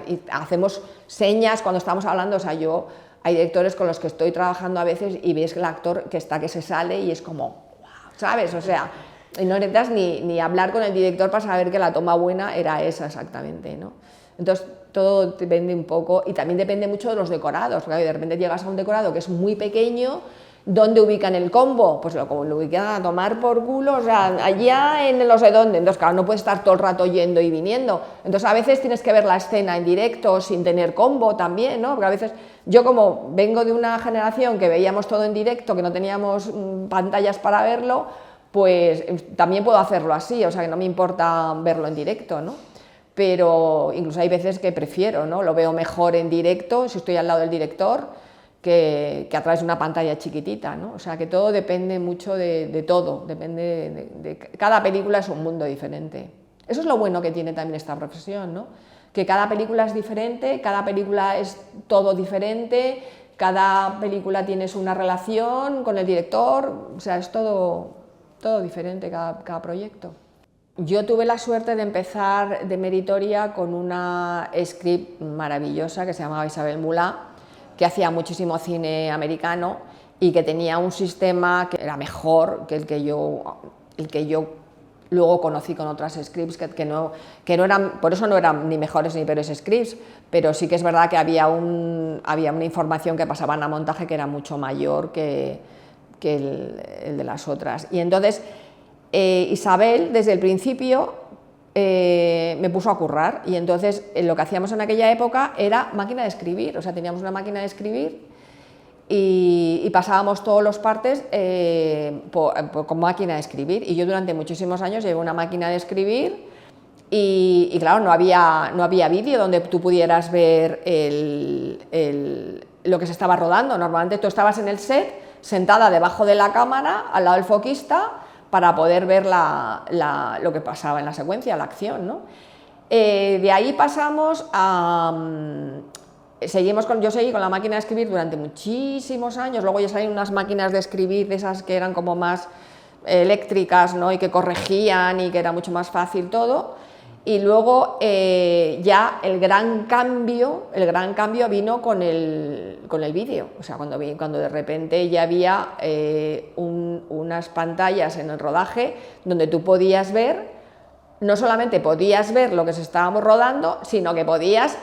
y hacemos señas cuando estamos hablando, o sea, hay directores con los que estoy trabajando a veces y ves que el actor que se sale y es como, wow, ¿sabes? O sea, y no necesitas ni hablar con el director para saber que la toma buena era esa exactamente, ¿no? Entonces, todo depende un poco, y también depende mucho de los decorados, porque de repente llegas a un decorado que es muy pequeño. ¿Dónde ubican el combo? Pues lo ubican a tomar por culo, o sea, allá en no sé dónde. Entonces, claro, no puedes estar todo el rato yendo y viniendo. Entonces, a veces tienes que ver la escena en directo sin tener combo también, ¿no? Porque a veces, yo como vengo de una generación que veíamos todo en directo, que no teníamos pantallas para verlo, pues también puedo hacerlo así, o sea, que no me importa verlo en directo, ¿no? Pero incluso hay veces que prefiero, ¿no? Lo veo mejor en directo, si estoy al lado del director, que a través de una pantalla chiquitita, ¿no? O sea, que todo depende mucho de todo, depende de cada película es un mundo diferente. Eso es lo bueno que tiene también esta profesión, ¿no? Que cada película es diferente, cada película es todo diferente, cada película tienes una relación con el director, o sea, es todo diferente cada proyecto. Yo tuve la suerte de empezar de meritoria con una script maravillosa que se llamaba Isabel Mulá, que hacía muchísimo cine americano y que tenía un sistema que era mejor que el que yo luego conocí con otras scripts que no eran, por eso no eran ni mejores ni peores scripts, pero sí que es verdad que había una información que pasaban a montaje que era mucho mayor que el de las otras. Y entonces Isabel desde el principio me puso a currar, y entonces lo que hacíamos en aquella época era máquina de escribir, o sea, teníamos una máquina de escribir y pasábamos todos los partes con máquina de escribir, y yo durante muchísimos años llevé una máquina de escribir y claro, no había vídeo donde tú pudieras ver lo que se estaba rodando. Normalmente tú estabas en el set, sentada debajo de la cámara, al lado del foquista, para poder ver lo que pasaba en la secuencia, la acción, ¿no? De ahí pasamos a... yo seguí con la máquina de escribir durante muchísimos años, luego ya salieron unas máquinas de escribir de esas que eran como más eléctricas, ¿no? Y que corregían y que era mucho más fácil todo. Y luego ya el gran cambio vino con el vídeo, o sea, cuando de repente ya había unas pantallas en el rodaje donde tú podías ver, no solamente podías ver lo que se estábamos rodando, sino que podías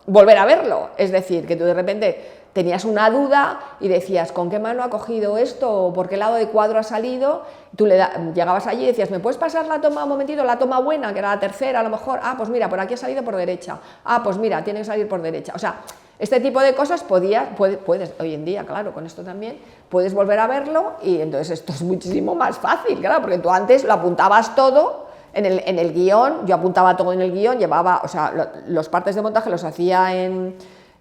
volver a verlo, es decir, que tú de repente tenías una duda y decías, ¿con qué mano ha cogido esto? ¿O por qué lado de cuadro ha salido? Tú llegabas allí y decías, ¿me puedes pasar la toma un momentito? La toma buena, que era la tercera a lo mejor. Ah, pues mira, por aquí ha salido por derecha. Ah, pues mira, tiene que salir por derecha. O sea, este tipo de cosas puedes, hoy en día, claro, con esto también, puedes volver a verlo, y entonces esto es muchísimo más fácil, claro, porque tú antes lo apuntabas todo en el guión, yo apuntaba todo en el guión, o sea, los partes de montaje los hacía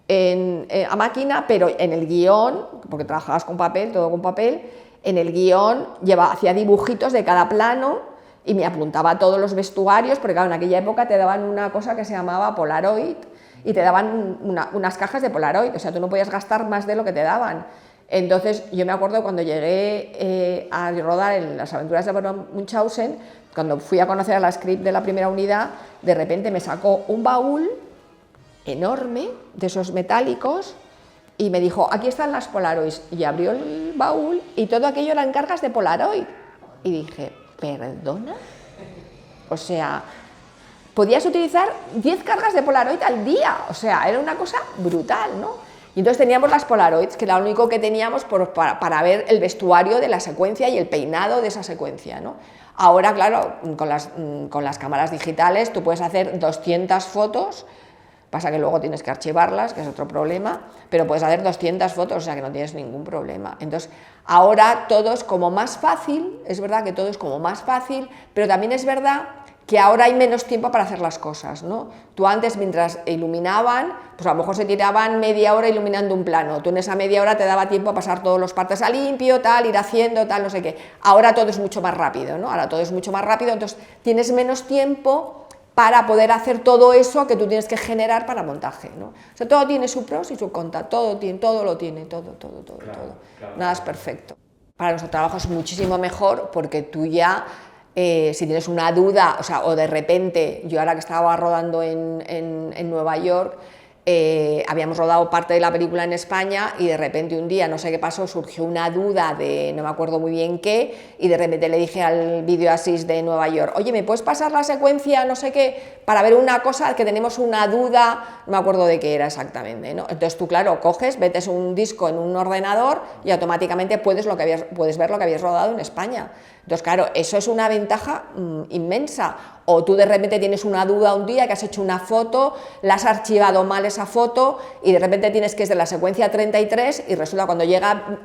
a máquina, pero en el guión, porque trabajabas con papel, todo con papel, en el guión hacía dibujitos de cada plano y me apuntaba todos los vestuarios, porque claro, en aquella época te daban una cosa que se llamaba Polaroid y te daban unas cajas de Polaroid, o sea, tú no podías gastar más de lo que te daban. Entonces yo me acuerdo cuando llegué a rodar en Las aventuras de Baron Munchausen, cuando fui a conocer a la script de la primera unidad, de repente me sacó un baúl enorme, de esos metálicos, y me dijo, aquí están las Polaroids, y abrió el baúl y todo aquello eran cargas de Polaroid, y dije, ¿perdona? O sea, podías utilizar 10 cargas de Polaroid al día, o sea, era una cosa brutal, ¿no? Y entonces teníamos las Polaroids, que era lo único que teníamos para ver el vestuario de la secuencia y el peinado de esa secuencia, ¿no? Ahora, claro, con las cámaras digitales tú puedes hacer 200 fotos, pasa que luego tienes que archivarlas, que es otro problema, pero puedes hacer 200 fotos, o sea que no tienes ningún problema. Entonces, ahora todo es como más fácil, es verdad que todo es como más fácil, pero también es verdad que ahora hay menos tiempo para hacer las cosas, ¿no? Tú antes, mientras iluminaban, pues a lo mejor se tiraban media hora iluminando un plano, tú en esa media hora te daba tiempo a pasar todos los partes a limpio, tal, ir haciendo, tal, no sé qué. Ahora todo es mucho más rápido, ¿no? Ahora todo es mucho más rápido, entonces tienes menos tiempo para poder hacer todo eso que tú tienes que generar para montaje, ¿no? O sea, todo tiene su pros y su contra, todo lo tiene, todo. Nada es perfecto. Para nuestro trabajo es muchísimo mejor porque tú ya, si tienes una duda, o sea, o de repente, yo ahora que estaba rodando en Nueva York, habíamos rodado parte de la película en España y de repente un día, no sé qué pasó, surgió una duda de no me acuerdo muy bien qué, y de repente le dije al Video Assist de Nueva York, oye, ¿me puedes pasar la secuencia, no sé qué, para ver una cosa que tenemos una duda, no me acuerdo de qué era exactamente, ¿no? Entonces tú, claro, coges, metes un disco en un ordenador y automáticamente puedes ver lo que habías rodado en España. Entonces, claro, eso es una ventaja inmensa. O tú de repente tienes una duda un día que has hecho una foto, la has archivado mal esa foto y de repente tienes que es de la secuencia 33 y resulta cuando llega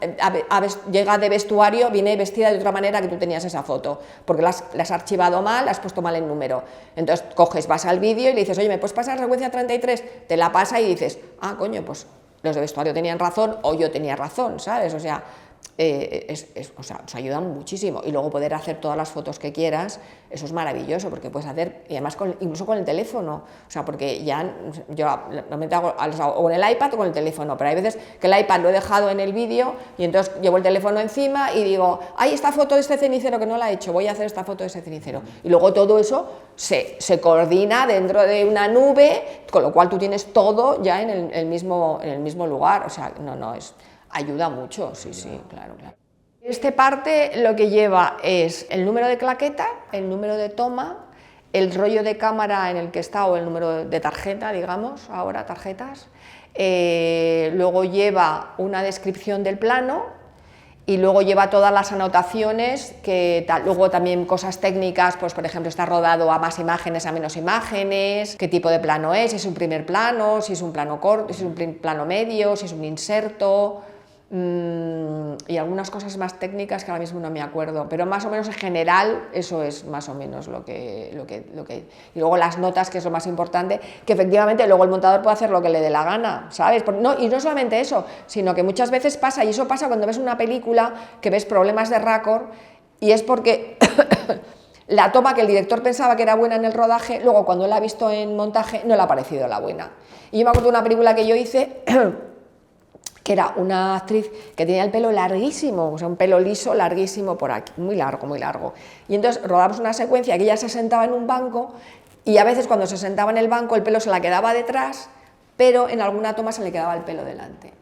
de vestuario viene vestida de otra manera que tú tenías esa foto, porque la has archivado mal, has puesto mal el número. Entonces coges, vas al vídeo y le dices, oye, ¿me puedes pasar la secuencia 33? Te la pasa y dices, ah, coño, pues los de vestuario tenían razón o yo tenía razón, ¿sabes? O sea, nos ayudan muchísimo, y luego poder hacer todas las fotos que quieras, eso es maravilloso, porque puedes hacer, y además incluso con el teléfono, o sea, porque ya yo normalmente hago o con el iPad o con el teléfono, pero hay veces que el iPad lo he dejado en el vídeo y entonces llevo el teléfono encima y digo, ay, esta foto de este cenicero que no la he hecho, voy a hacer esta foto de ese cenicero, y luego todo eso se coordina dentro de una nube, con lo cual tú tienes todo ya en el mismo lugar, o sea, ayuda mucho, sí, claro. Esta parte lo que lleva es el número de claqueta, el número de toma, el rollo de cámara en el que está o el número de tarjeta, digamos, ahora tarjetas, luego lleva una descripción del plano y luego lleva todas las anotaciones, luego también cosas técnicas, pues por ejemplo está rodado a más imágenes, a menos imágenes, qué tipo de plano es, si es un primer plano, si es un plano corto, si es un plano medio, si es un inserto, y algunas cosas más técnicas que ahora mismo no me acuerdo, pero más o menos en general eso es más o menos lo que y luego las notas, que es lo más importante, que efectivamente luego el montador puede hacer lo que le dé la gana, ¿sabes? Y no solamente eso, sino que muchas veces pasa, y eso pasa cuando ves una película que ves problemas de raccord, y es porque la toma que el director pensaba que era buena en el rodaje, luego cuando la ha visto en montaje no le ha parecido la buena. Y yo me acuerdo de una película que yo hice que era una actriz que tenía el pelo larguísimo, o sea, un pelo liso larguísimo por aquí, muy largo. Y entonces rodamos una secuencia que ella se sentaba en un banco y a veces cuando se sentaba en el banco el pelo se la quedaba detrás, pero en alguna toma se le quedaba el pelo delante.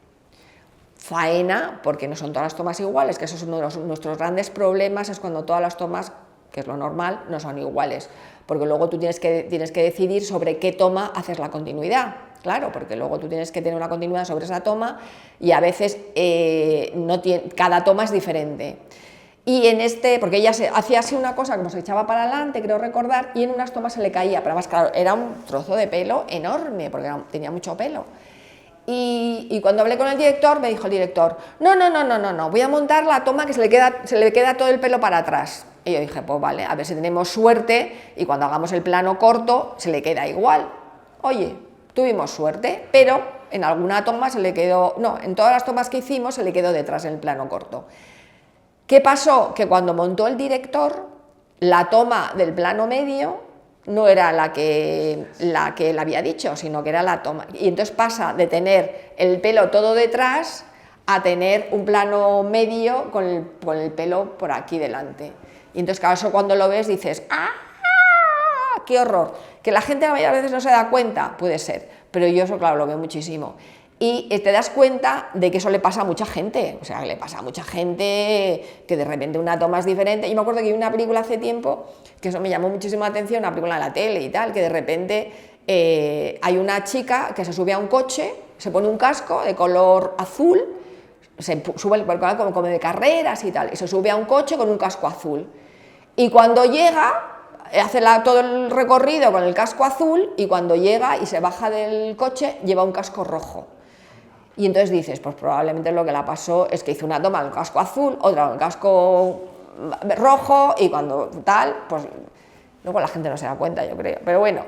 Faena, porque no son todas las tomas iguales, que eso es uno de nuestros grandes problemas, es cuando todas las tomas, que es lo normal, no son iguales, porque luego tú tienes que decidir sobre qué toma haces la continuidad. Claro, porque luego tú tienes que tener una continuidad sobre esa toma y a veces cada toma es diferente. Y porque ella hacía así una cosa como se echaba para adelante, creo recordar, y en unas tomas se le caía, pero además, claro, era un trozo de pelo enorme, porque tenía mucho pelo. Y cuando hablé con el director, me dijo el director, no, voy a montar la toma que se le queda todo el pelo para atrás. Y yo dije, pues vale, a ver si tenemos suerte y cuando hagamos el plano corto se le queda igual. Oye, tuvimos suerte, pero en alguna toma en todas las tomas que hicimos se le quedó detrás en el plano corto. ¿Qué pasó? Que cuando montó el director, la toma del plano medio no era la que él había dicho, sino que era la toma. Y entonces pasa de tener el pelo todo detrás a tener un plano medio con el pelo por aquí delante. Y entonces, claro, eso cuando lo ves dices, ¡ah! ¡Qué horror! Que la gente a veces no se da cuenta, puede ser, pero yo eso, claro, lo veo muchísimo. Y te das cuenta de que eso le pasa a mucha gente, o sea, le pasa a mucha gente que de repente una toma es diferente. Yo me acuerdo que vi una película hace tiempo, que eso me llamó muchísimo la atención, una película en la tele y tal, que de repente hay una chica que se sube a un coche, se pone un casco de color azul, se sube como de carreras y tal, y se sube a un coche con un casco azul. Y cuando llega, hace todo el recorrido con el casco azul, y cuando llega y se baja del coche, lleva un casco rojo. Y entonces dices, pues probablemente lo que le pasó es que hizo una toma con el casco azul, otra con el casco rojo, y cuando tal, pues luego la gente no se da cuenta, yo creo. Pero bueno,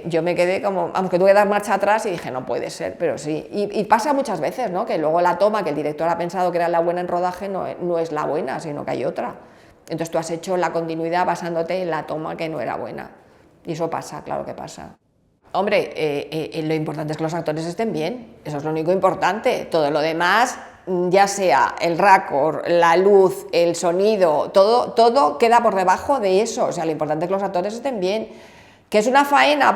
yo me quedé como, vamos, que tuve que dar marcha atrás y dije, no puede ser, pero sí. Y pasa muchas veces, ¿no? Que luego la toma que el director ha pensado que era la buena en rodaje no es la buena, sino que hay otra. Entonces tú has hecho la continuidad basándote en la toma que no era buena. Y eso pasa, claro que pasa. Hombre, lo importante es que los actores estén bien, eso es lo único importante. Todo lo demás, ya sea el raccord, la luz, el sonido, todo queda por debajo de eso. O sea, lo importante es que los actores estén bien. Que es una faena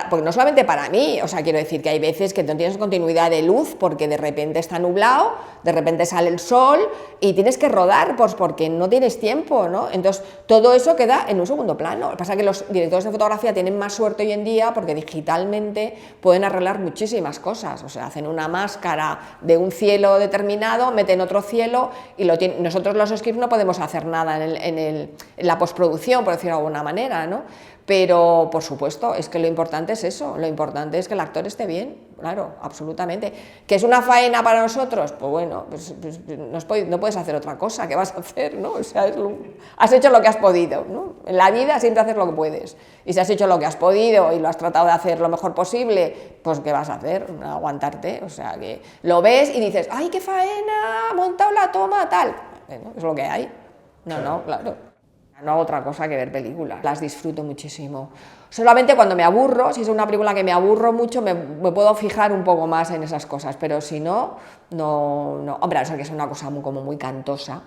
porque no solamente para mí, o sea, quiero decir que hay veces que no tienes continuidad de luz porque de repente está nublado, de repente sale el sol y tienes que rodar pues porque no tienes tiempo, ¿no? Entonces, todo eso queda en un segundo plano. Lo que pasa es que los directores de fotografía tienen más suerte hoy en día porque digitalmente pueden arreglar muchísimas cosas, o sea, hacen una máscara de un cielo determinado, meten otro cielo y nosotros los scripts no podemos hacer nada en la postproducción, por decirlo de alguna manera, ¿no? Pero, por supuesto, es que lo importante es eso, lo importante es que el actor esté bien, claro, absolutamente. ¿Que es una faena para nosotros? Pues bueno, no puedes hacer otra cosa, ¿qué vas a hacer, no? O sea, has hecho lo que has podido, ¿no? En la vida siempre haces lo que puedes, y si has hecho lo que has podido y lo has tratado de hacer lo mejor posible, pues ¿qué vas a hacer? Aguantarte, o sea, que lo ves y dices, ¡ay, qué faena! Ha montado la toma, tal. Bueno, es lo que hay. No, claro. No hago otra cosa que ver películas, las disfruto muchísimo. Solamente cuando me aburro, si es una película que me aburro mucho, me puedo fijar un poco más en esas cosas, pero si no. Hombre, a no ser que es una cosa como muy cantosa,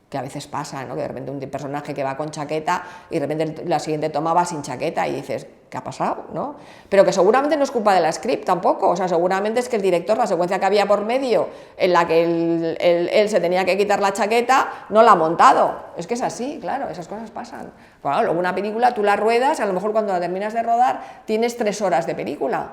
que a veces pasa, ¿no? Que de repente un personaje que va con chaqueta y de repente la siguiente toma va sin chaqueta y dices, ¿qué ha pasado? ¿No? Pero que seguramente no es culpa de la script tampoco, o sea, seguramente es que el director, la secuencia que había por medio en la que él se tenía que quitar la chaqueta, no la ha montado. Es que es así, claro, esas cosas pasan. Bueno, luego una película tú la ruedas, a lo mejor cuando la terminas de rodar tienes 3 horas de película.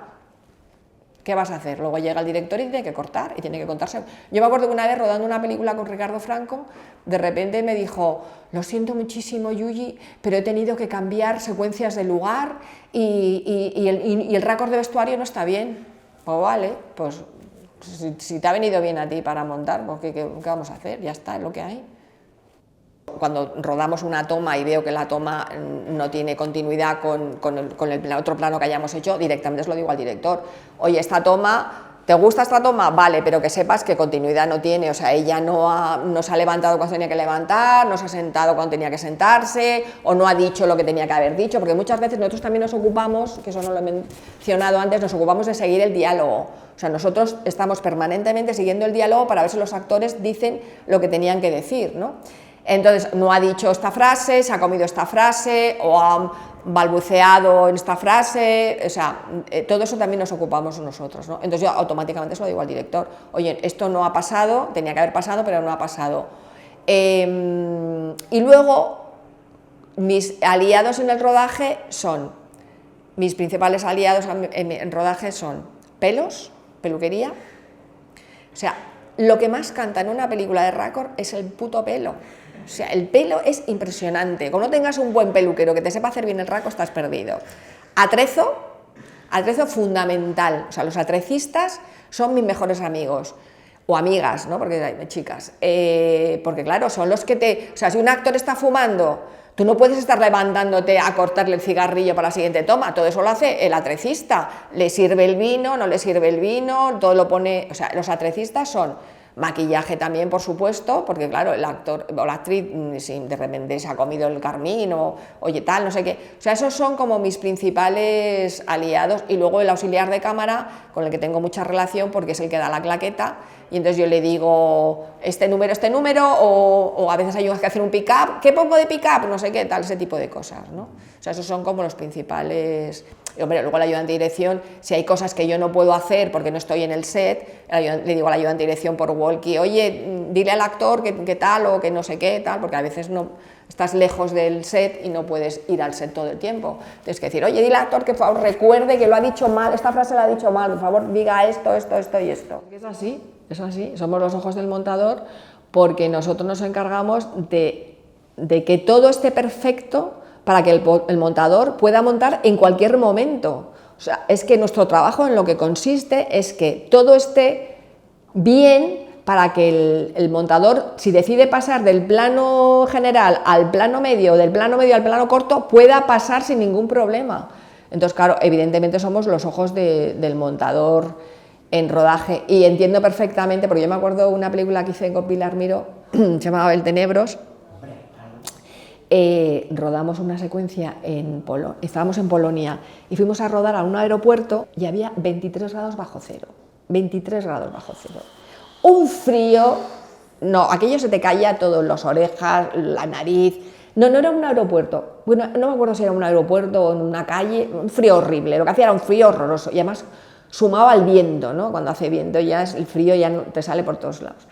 ¿Qué vas a hacer? Luego llega el director y tiene que cortar, y tiene que contarse. Yo me acuerdo que una vez rodando una película con Ricardo Franco, de repente me dijo, lo siento muchísimo, Yuyi, pero he tenido que cambiar secuencias de lugar y el raccord de vestuario no está bien. Pues vale, pues si te ha venido bien a ti para montar, pues ¿qué vamos a hacer? Ya está, es lo que hay. Cuando rodamos una toma y veo que la toma no tiene continuidad con el otro plano que hayamos hecho, directamente se lo digo al director. Oye, esta toma, ¿te gusta esta toma? Vale, pero que sepas que continuidad no tiene, o sea, ella no se ha levantado cuando tenía que levantar, no se ha sentado cuando tenía que sentarse, o no ha dicho lo que tenía que haber dicho, porque muchas veces nosotros también nos ocupamos, que eso no lo he mencionado antes, nos ocupamos de seguir el diálogo. O sea, nosotros estamos permanentemente siguiendo el diálogo para ver si los actores dicen lo que tenían que decir, ¿no? Entonces, no ha dicho esta frase, se ha comido esta frase, o ha balbuceado en esta frase, o sea, todo eso también nos ocupamos nosotros, ¿no? Entonces yo automáticamente se lo digo al director, oye, esto no ha pasado, tenía que haber pasado, pero no ha pasado. Y luego, mis aliados en el rodaje son, mis principales aliados en rodaje son pelos, peluquería, o sea, lo que más canta en una película de raccord es el puto pelo. O sea, el pelo es impresionante. Como no tengas un buen peluquero que te sepa hacer bien el raccord, estás perdido. Atrezo fundamental. O sea, los atrecistas son mis mejores amigos. O amigas, ¿no? Porque hay chicas. Porque claro, son los que o sea, si un actor está fumando, tú no puedes estar levantándote a cortarle el cigarrillo para la siguiente toma. Todo eso lo hace el atrecista. Le sirve el vino, no le sirve el vino, todo lo pone. O sea, los atrecistas son maquillaje también, por supuesto, porque claro, el actor o la actriz, si de repente se ha comido el carmín o oye tal, no sé qué. O sea, esos son como mis principales aliados. Y luego el auxiliar de cámara, con el que tengo mucha relación porque es el que da la claqueta. Y entonces yo le digo este número, o a veces hay que hacer un pick-up, ¿qué pongo de pick-up? No sé qué, tal, ese tipo de cosas, ¿no? O sea, esos son como los principales. Y, hombre, luego el ayudante de dirección, si hay cosas que yo no puedo hacer porque no estoy en el set, le digo al ayudante de dirección por walkie, oye, dile al actor que tal o que no sé qué, tal, porque a veces no estás lejos del set y no puedes ir al set todo el tiempo. Tienes que decir, oye, dile al actor que por favor recuerde que lo ha dicho mal, esta frase la ha dicho mal, por favor diga esto y esto. Es así, somos los ojos del montador porque nosotros nos encargamos de que todo esté perfecto para que el montador pueda montar en cualquier momento. O sea, es que nuestro trabajo en lo que consiste es que todo esté bien para que el montador, si decide pasar del plano general al plano medio, del plano medio al plano corto, pueda pasar sin ningún problema. Entonces, claro, evidentemente somos los ojos del montador en rodaje, y entiendo perfectamente, porque yo me acuerdo de una película que hice con Pilar Miró, se llamaba El Tenebros, rodamos una secuencia estábamos en Polonia y fuimos a rodar a un aeropuerto y había 23 grados bajo cero, 23 grados bajo cero. Un frío, no, aquello se te caía todo, las orejas, la nariz. No, no era un aeropuerto, bueno, no me acuerdo si era un aeropuerto o en una calle, un frío horrible, lo que hacía era un frío horroroso y además sumaba al viento, ¿no? Cuando hace viento ya el frío ya no, te sale por todos lados.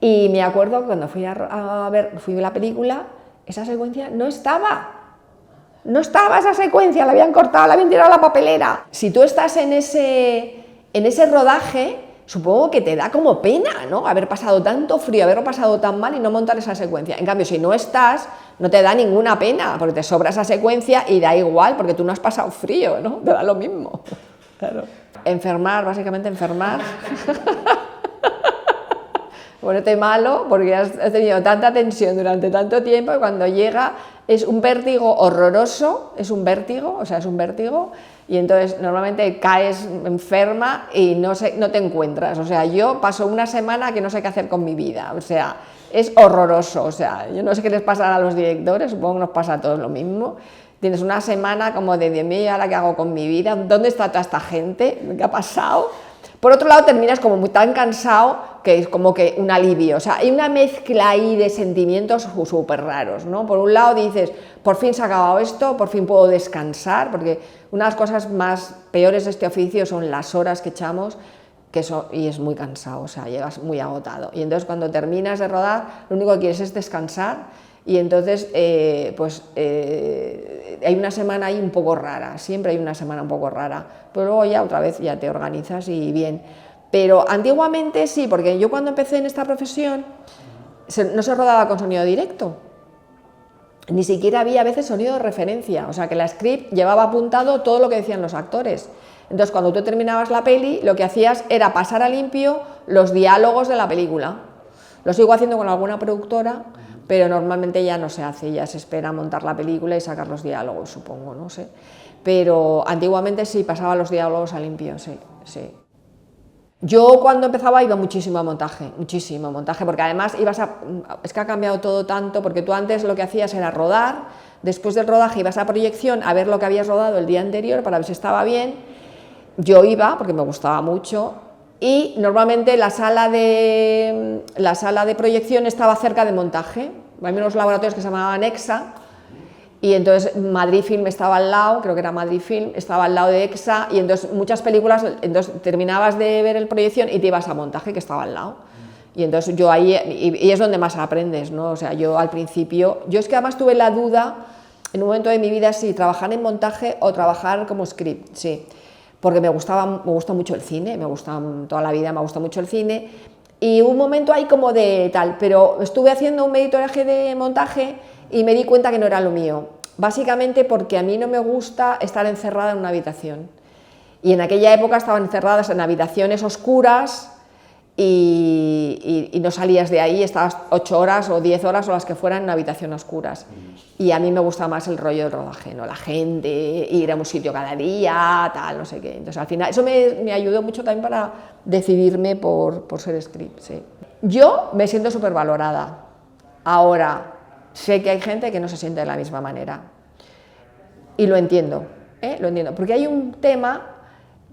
Y me acuerdo cuando fui a ver la película, esa secuencia no estaba esa secuencia, la habían cortado, la habían tirado a la papelera. Si tú estás en ese rodaje, supongo que te da como pena, ¿no? Haber pasado tanto frío, haberlo pasado tan mal y no montar esa secuencia. En cambio, si no estás, no te da ninguna pena, porque te sobra esa secuencia y da igual, porque tú no has pasado frío, ¿no? Te da lo mismo. Claro. Enfermar, básicamente enfermar. Ponerte malo porque has tenido tanta tensión durante tanto tiempo y cuando llega es un vértigo horroroso, es un vértigo y entonces normalmente caes enferma y no te encuentras, o sea, yo paso una semana que no sé qué hacer con mi vida, o sea, es horroroso, o sea, yo no sé qué les pasará a los directores, supongo que nos pasa a todos lo mismo. Tienes una semana como de Dios mío, ¿ahora qué hago con mi vida? ¿Dónde está toda esta gente? ¿Qué ha pasado? Por otro lado, terminas como muy tan cansado que es como que un alivio. O sea, hay una mezcla ahí de sentimientos súper raros, ¿no? Por un lado dices, por fin se ha acabado esto, por fin puedo descansar, porque una de las cosas más peores de este oficio son las horas que echamos, y es muy cansado, o sea, llegas muy agotado. Y entonces cuando terminas de rodar, lo único que quieres es descansar. Y entonces, hay una semana ahí un poco rara, siempre hay una semana un poco rara, pero luego ya otra vez ya te organizas y bien. Pero antiguamente sí, porque yo cuando empecé en esta profesión no se rodaba con sonido directo, ni siquiera había a veces sonido de referencia, o sea que la script llevaba apuntado todo lo que decían los actores. Entonces cuando tú terminabas la peli, lo que hacías era pasar a limpio los diálogos de la película. Lo sigo haciendo con alguna productora, pero normalmente ya no se hace, ya se espera montar la película y sacar los diálogos, supongo, no sé. Pero antiguamente sí, pasaba los diálogos a limpio, sí, sí. Yo cuando empezaba iba muchísimo a montaje, porque además es que ha cambiado todo tanto, porque tú antes lo que hacías era rodar, después del rodaje ibas a proyección a ver lo que habías rodado el día anterior para ver si estaba bien. Yo iba, porque me gustaba mucho, y normalmente la sala de proyección estaba cerca de montaje. Hay unos laboratorios que se llamaban EXA, y entonces Madrid Film estaba al lado, creo que era Madrid Film, estaba al lado de EXA, y entonces muchas películas, entonces terminabas de ver el proyección y te ibas a montaje, que estaba al lado. Y entonces yo ahí, y es donde más aprendes, ¿no? O sea, yo al principio, yo es que además tuve la duda, en un momento de mi vida, si trabajar en montaje o trabajar como script, sí. Porque me gusta mucho el cine, toda la vida me ha gustado mucho el cine, y un momento ahí como de tal, pero estuve haciendo un meditoraje de montaje y me di cuenta que no era lo mío, básicamente porque a mí no me gusta estar encerrada en una habitación, y en aquella época estaban encerradas en habitaciones oscuras y no salías de ahí, estabas 8 horas o 10 horas o las que fueran en una habitación oscuras. Y a mí me gusta más el rollo del rodaje, ¿no? La gente, ir a un sitio cada día, tal, no sé qué. Entonces al final eso me ayudó mucho también para decidirme por ser script, sí. Yo me siento súper valorada. Ahora, sé que hay gente que no se siente de la misma manera. Y lo entiendo, porque hay un tema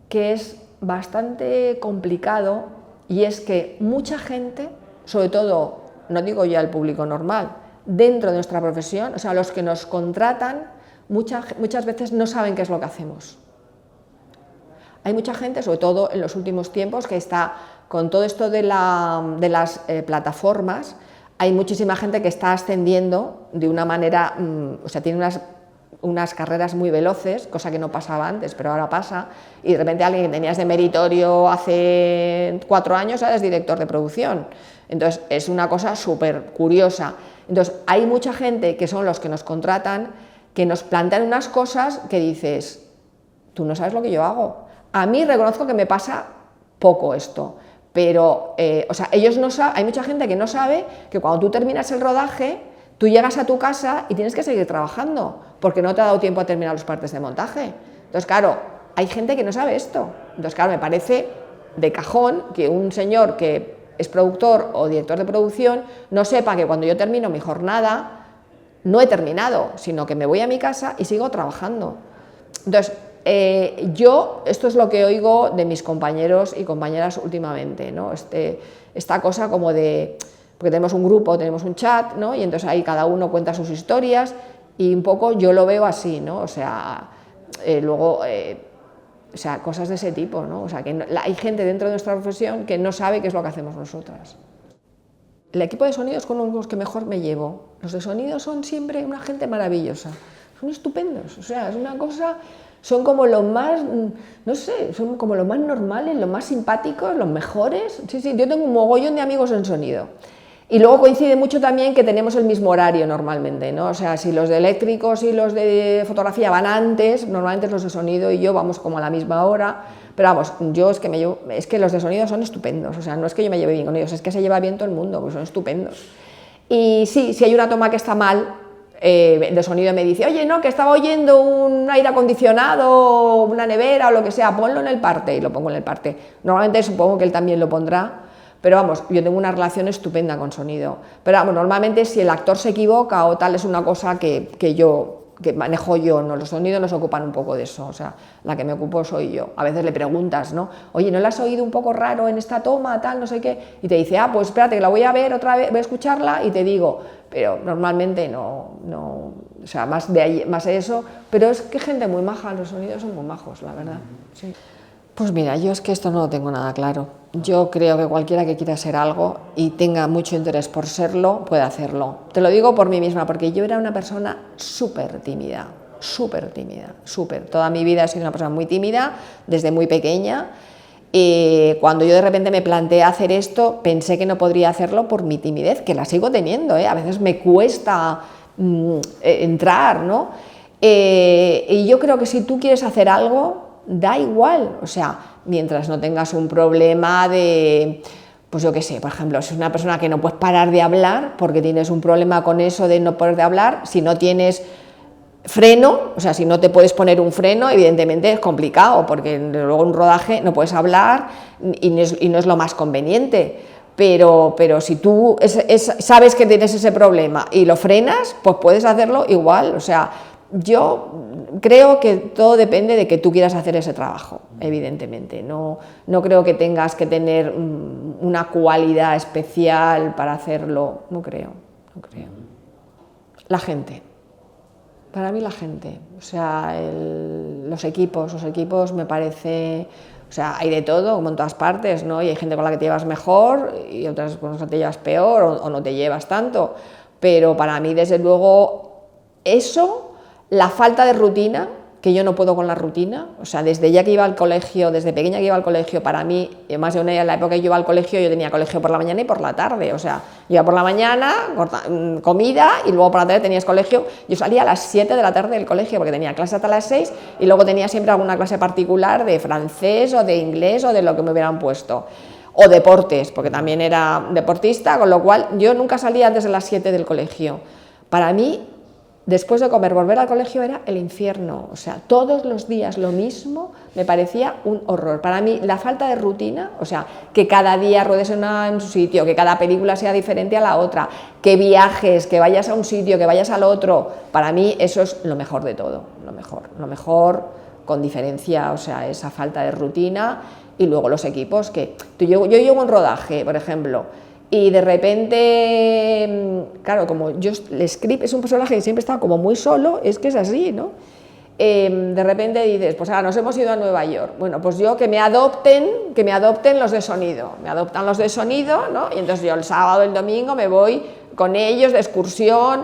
que es bastante complicado, y es que mucha gente, sobre todo, no digo ya el público normal, dentro de nuestra profesión, o sea, los que nos contratan, muchas veces no saben qué es lo que hacemos. Hay mucha gente, sobre todo en los últimos tiempos, que está con todo esto de las plataformas, hay muchísima gente que está ascendiendo de una manera, o sea, tiene unas carreras muy veloces, cosa que no pasaba antes, pero ahora pasa, y de repente alguien que tenías de meritorio hace 4 años ahora es director de producción. Entonces es una cosa súper curiosa. Entonces hay mucha gente que son los que nos contratan, que nos plantean unas cosas que dices, tú no sabes lo que yo hago. A mí reconozco que me pasa poco esto, pero o sea, ellos no saben, hay mucha gente que no sabe que cuando tú terminas el rodaje, tú llegas a tu casa y tienes que seguir trabajando, porque no te ha dado tiempo a terminar los partes de montaje. Entonces, claro, hay gente que no sabe esto. Entonces, claro, me parece de cajón que un señor que es productor o director de producción no sepa que cuando yo termino mi jornada no he terminado, sino que me voy a mi casa y sigo trabajando. Entonces, esto es lo que oigo de mis compañeros y compañeras últimamente, ¿no? Esta cosa como de, porque tenemos un grupo, tenemos un chat, ¿no? Y entonces ahí cada uno cuenta sus historias y un poco yo lo veo así, ¿no? O sea, luego, o sea, cosas de ese tipo, ¿no? O sea, que hay gente dentro de nuestra profesión que no sabe qué es lo que hacemos nosotras. El equipo de sonido es con los que mejor me llevo. Los de sonido son siempre una gente maravillosa, son estupendos, o sea, es una cosa... Son como los más, no sé, son como los más normales, los más simpáticos, los mejores. Sí, sí, yo tengo un mogollón de amigos en sonido. Y luego coincide mucho también que tenemos el mismo horario normalmente, ¿no? O sea, si los de eléctricos y los de fotografía van antes, normalmente los de sonido y yo vamos como a la misma hora. Pero vamos, yo es que los de sonido son estupendos, o sea, no es que yo me lleve bien con ellos, es que se lleva bien todo el mundo, porque son estupendos. Y sí, si hay una toma que está mal, de sonido me dice, oye, no, que estaba oyendo un aire acondicionado, una nevera o lo que sea, ponlo en el parte, y lo pongo en el parte. Normalmente supongo que él también lo pondrá, pero vamos, yo tengo una relación estupenda con sonido. Pero vamos, normalmente si el actor se equivoca o tal, es una cosa que manejo yo, ¿no? Los sonidos nos ocupan un poco de eso, o sea, la que me ocupo soy yo. A veces le preguntas, ¿no? Oye, ¿no la has oído un poco raro en esta toma, tal, no sé qué? Y te dice, ah, pues espérate, que la voy a ver otra vez, voy a escucharla y te digo, pero normalmente no, o sea, más de eso, pero es que gente muy maja, los sonidos son muy majos, la verdad, sí. Pues mira, yo es que esto no lo tengo nada claro. Yo creo que cualquiera que quiera ser algo y tenga mucho interés por serlo, puede hacerlo. Te lo digo por mí misma, porque yo era una persona súper tímida. Toda mi vida he sido una persona muy tímida, desde muy pequeña. Cuando yo de repente me planteé hacer esto, pensé que no podría hacerlo por mi timidez, que la sigo teniendo, a veces me cuesta entrar, ¿no? Y yo creo que si tú quieres hacer algo, da igual, o sea, mientras no tengas un problema de, pues yo qué sé, por ejemplo, si es una persona que no puedes parar de hablar porque tienes un problema con eso de no poder de hablar, si no tienes freno, o sea, si no te puedes poner un freno, evidentemente es complicado, porque luego en un rodaje no puedes hablar y no es lo más conveniente. Pero si tú sabes que tienes ese problema y lo frenas, pues puedes hacerlo igual, o sea, yo creo que todo depende de que tú quieras hacer ese trabajo, evidentemente. No creo que tengas que tener una cualidad especial para hacerlo, no creo. La gente, para mí la gente, o sea, los equipos me parece, o sea, hay de todo, como en todas partes, ¿no? Y hay gente con la que te llevas mejor y otras con las que te llevas peor o no te llevas tanto, pero para mí, desde luego, eso... La falta de rutina, que yo no puedo con la rutina, o sea, desde ya que iba al colegio, desde pequeña que iba al colegio, para mí, más de una vez en la época que yo iba al colegio, yo tenía colegio por la mañana y por la tarde, o sea, yo iba por la mañana, comida, y luego por la tarde tenías colegio. Yo salía a las 7 de la tarde del colegio, porque tenía clase hasta las 6, y luego tenía siempre alguna clase particular de francés o de inglés o de lo que me hubieran puesto. O deportes, porque también era deportista, con lo cual yo nunca salía antes de las 7 del colegio. Para mí, después de comer, volver al colegio era el infierno, o sea, todos los días lo mismo, me parecía un horror. Para mí, la falta de rutina, o sea, que cada día ruedes en su sitio, que cada película sea diferente a la otra, que viajes, que vayas a un sitio, que vayas al otro, para mí eso es lo mejor de todo, lo mejor con diferencia, o sea, esa falta de rutina. Y luego los equipos, que yo llevo un rodaje, por ejemplo, y de repente, claro, como el script es un personaje que siempre está como muy solo, es que es así, ¿no? De repente dices, pues ahora nos hemos ido a Nueva York, bueno, pues yo que me adopten los de sonido, me adoptan los de sonido, ¿no? Y entonces yo el sábado, el domingo me voy con ellos de excursión,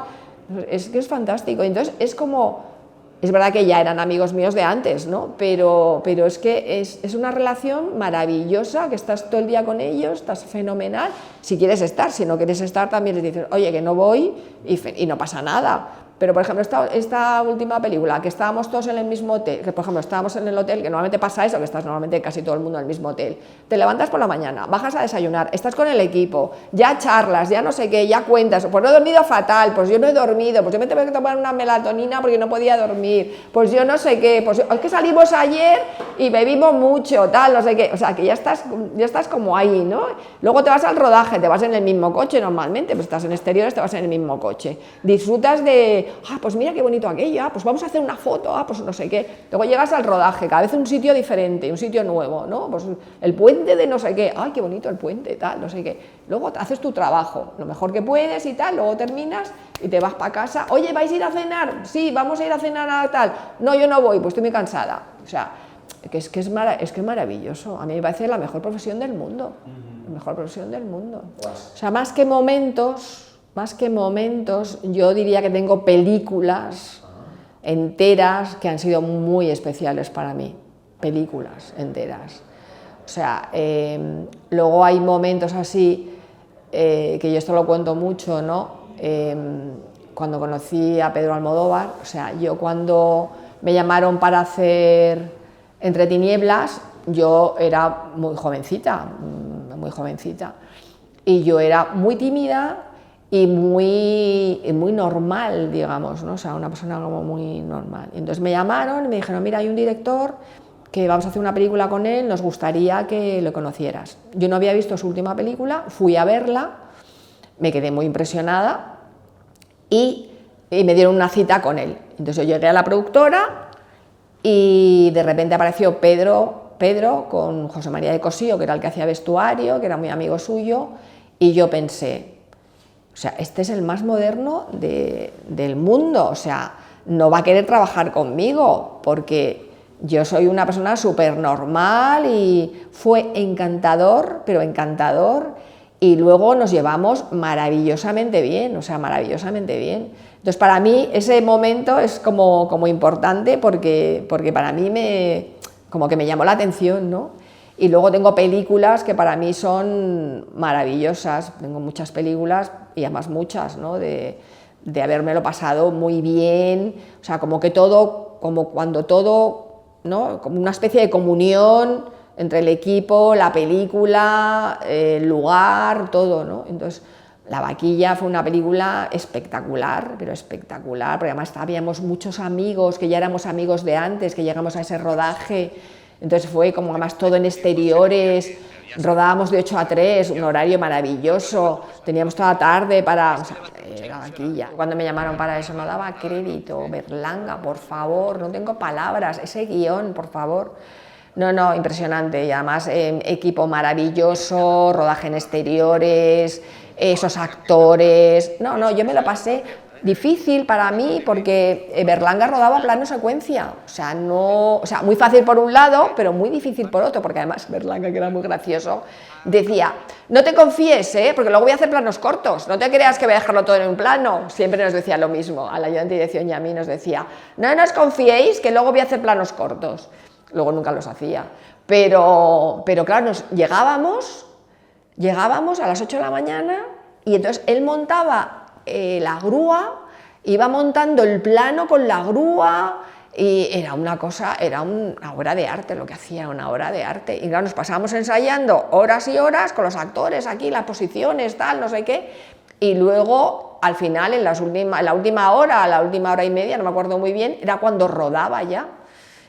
es que es fantástico. Entonces es como, es verdad que ya eran amigos míos de antes, ¿no? Pero es que es una relación maravillosa, que estás todo el día con ellos, estás fenomenal. Si quieres estar, si no quieres estar también les dices, oye, que no voy y no pasa nada. pero por ejemplo esta última película, que estábamos todos en el mismo hotel, que por ejemplo estábamos en el hotel, que normalmente pasa eso, que estás normalmente casi todo el mundo en el mismo hotel, te levantas por la mañana, bajas a desayunar, estás con el equipo, ya charlas, ya no sé qué, ya cuentas, pues no he dormido fatal, pues yo no he dormido, pues yo me tengo que tomar una melatonina porque no podía dormir, pues yo no sé qué, pues es que salimos ayer y bebimos mucho, tal, no sé qué, o sea que ya estás como ahí, ¿no? Luego te vas al rodaje, te vas en el mismo coche normalmente, pues estás en exteriores, te vas en el mismo coche, disfrutas de, pues mira qué bonito aquello, pues vamos a hacer una foto, pues no sé qué, luego llegas al rodaje, cada vez un sitio diferente, un sitio nuevo, ¿no? Pues el puente de no sé qué, qué bonito el puente, tal, no sé qué, luego haces tu trabajo, lo mejor que puedes y tal, luego terminas y te vas para casa, oye, ¿vais a ir a cenar? Sí, vamos a ir a cenar a tal, no, yo no voy, pues estoy muy cansada, o sea, que es maravilloso, a mí me parece la mejor profesión del mundo, la mejor profesión del mundo, o sea, más que momentos, yo diría que tengo películas enteras que han sido muy especiales para mí, películas enteras. O sea, luego hay momentos así, que yo esto lo cuento mucho, ¿no? Cuando conocí a Pedro Almodóvar, o sea, yo cuando me llamaron para hacer Entre tinieblas, yo era muy jovencita, y yo era muy tímida y muy normal, digamos, ¿no? O sea, una persona como muy normal. Y entonces me llamaron y me dijeron, mira, hay un director que vamos a hacer una película con él, nos gustaría que lo conocieras. Yo no había visto su última película, fui a verla, me quedé muy impresionada y me dieron una cita con él. Entonces yo llegué a la productora y de repente apareció Pedro con José María de Cossío, que era el que hacía vestuario, que era muy amigo suyo, y yo pensé, o sea, este es el más moderno del mundo, o sea, no va a querer trabajar conmigo, porque yo soy una persona súper normal, y fue encantador, pero encantador, y luego nos llevamos maravillosamente bien, o sea, maravillosamente bien. Entonces, para mí ese momento es como importante porque para mí como que me llamó la atención, ¿no? Y luego tengo películas que para mí son maravillosas, tengo muchas películas y además muchas, ¿no? De habérmelo pasado muy bien, o sea, como que todo, como cuando todo, ¿no? Como una especie de comunión entre el equipo, la película, el lugar, todo, ¿no? Entonces, La Vaquilla fue una película espectacular, pero espectacular, porque además habíamos muchos amigos, que ya éramos amigos de antes, que llegamos a ese rodaje, entonces fue como además todo en exteriores, rodábamos de 8 a 3, un horario maravilloso, teníamos toda la tarde para... O sea, La Vaquilla. Cuando me llamaron para eso no daba crédito, Berlanga, por favor, no tengo palabras, ese guión, por favor. No, impresionante, y además equipo maravilloso, rodaje en exteriores, esos actores, yo me lo pasé difícil para mí porque Berlanga rodaba plano secuencia, o sea, muy fácil por un lado, pero muy difícil por otro, porque además Berlanga, que era muy gracioso, decía, no te confíes, porque luego voy a hacer planos cortos, no te creas que voy a dejarlo todo en un plano, siempre nos decía lo mismo, a la ayudante de dirección y a mí nos decía, no os confiéis que luego voy a hacer planos cortos. Luego nunca los hacía, pero claro, llegábamos a las 8 de la mañana y entonces él montaba la grúa, iba montando el plano con la grúa y era una obra de arte lo que hacía, una obra de arte. Y claro, nos pasábamos ensayando horas y horas con los actores aquí, las posiciones, tal, no sé qué, y luego al final, en la última hora y media, no me acuerdo muy bien, era cuando rodaba ya.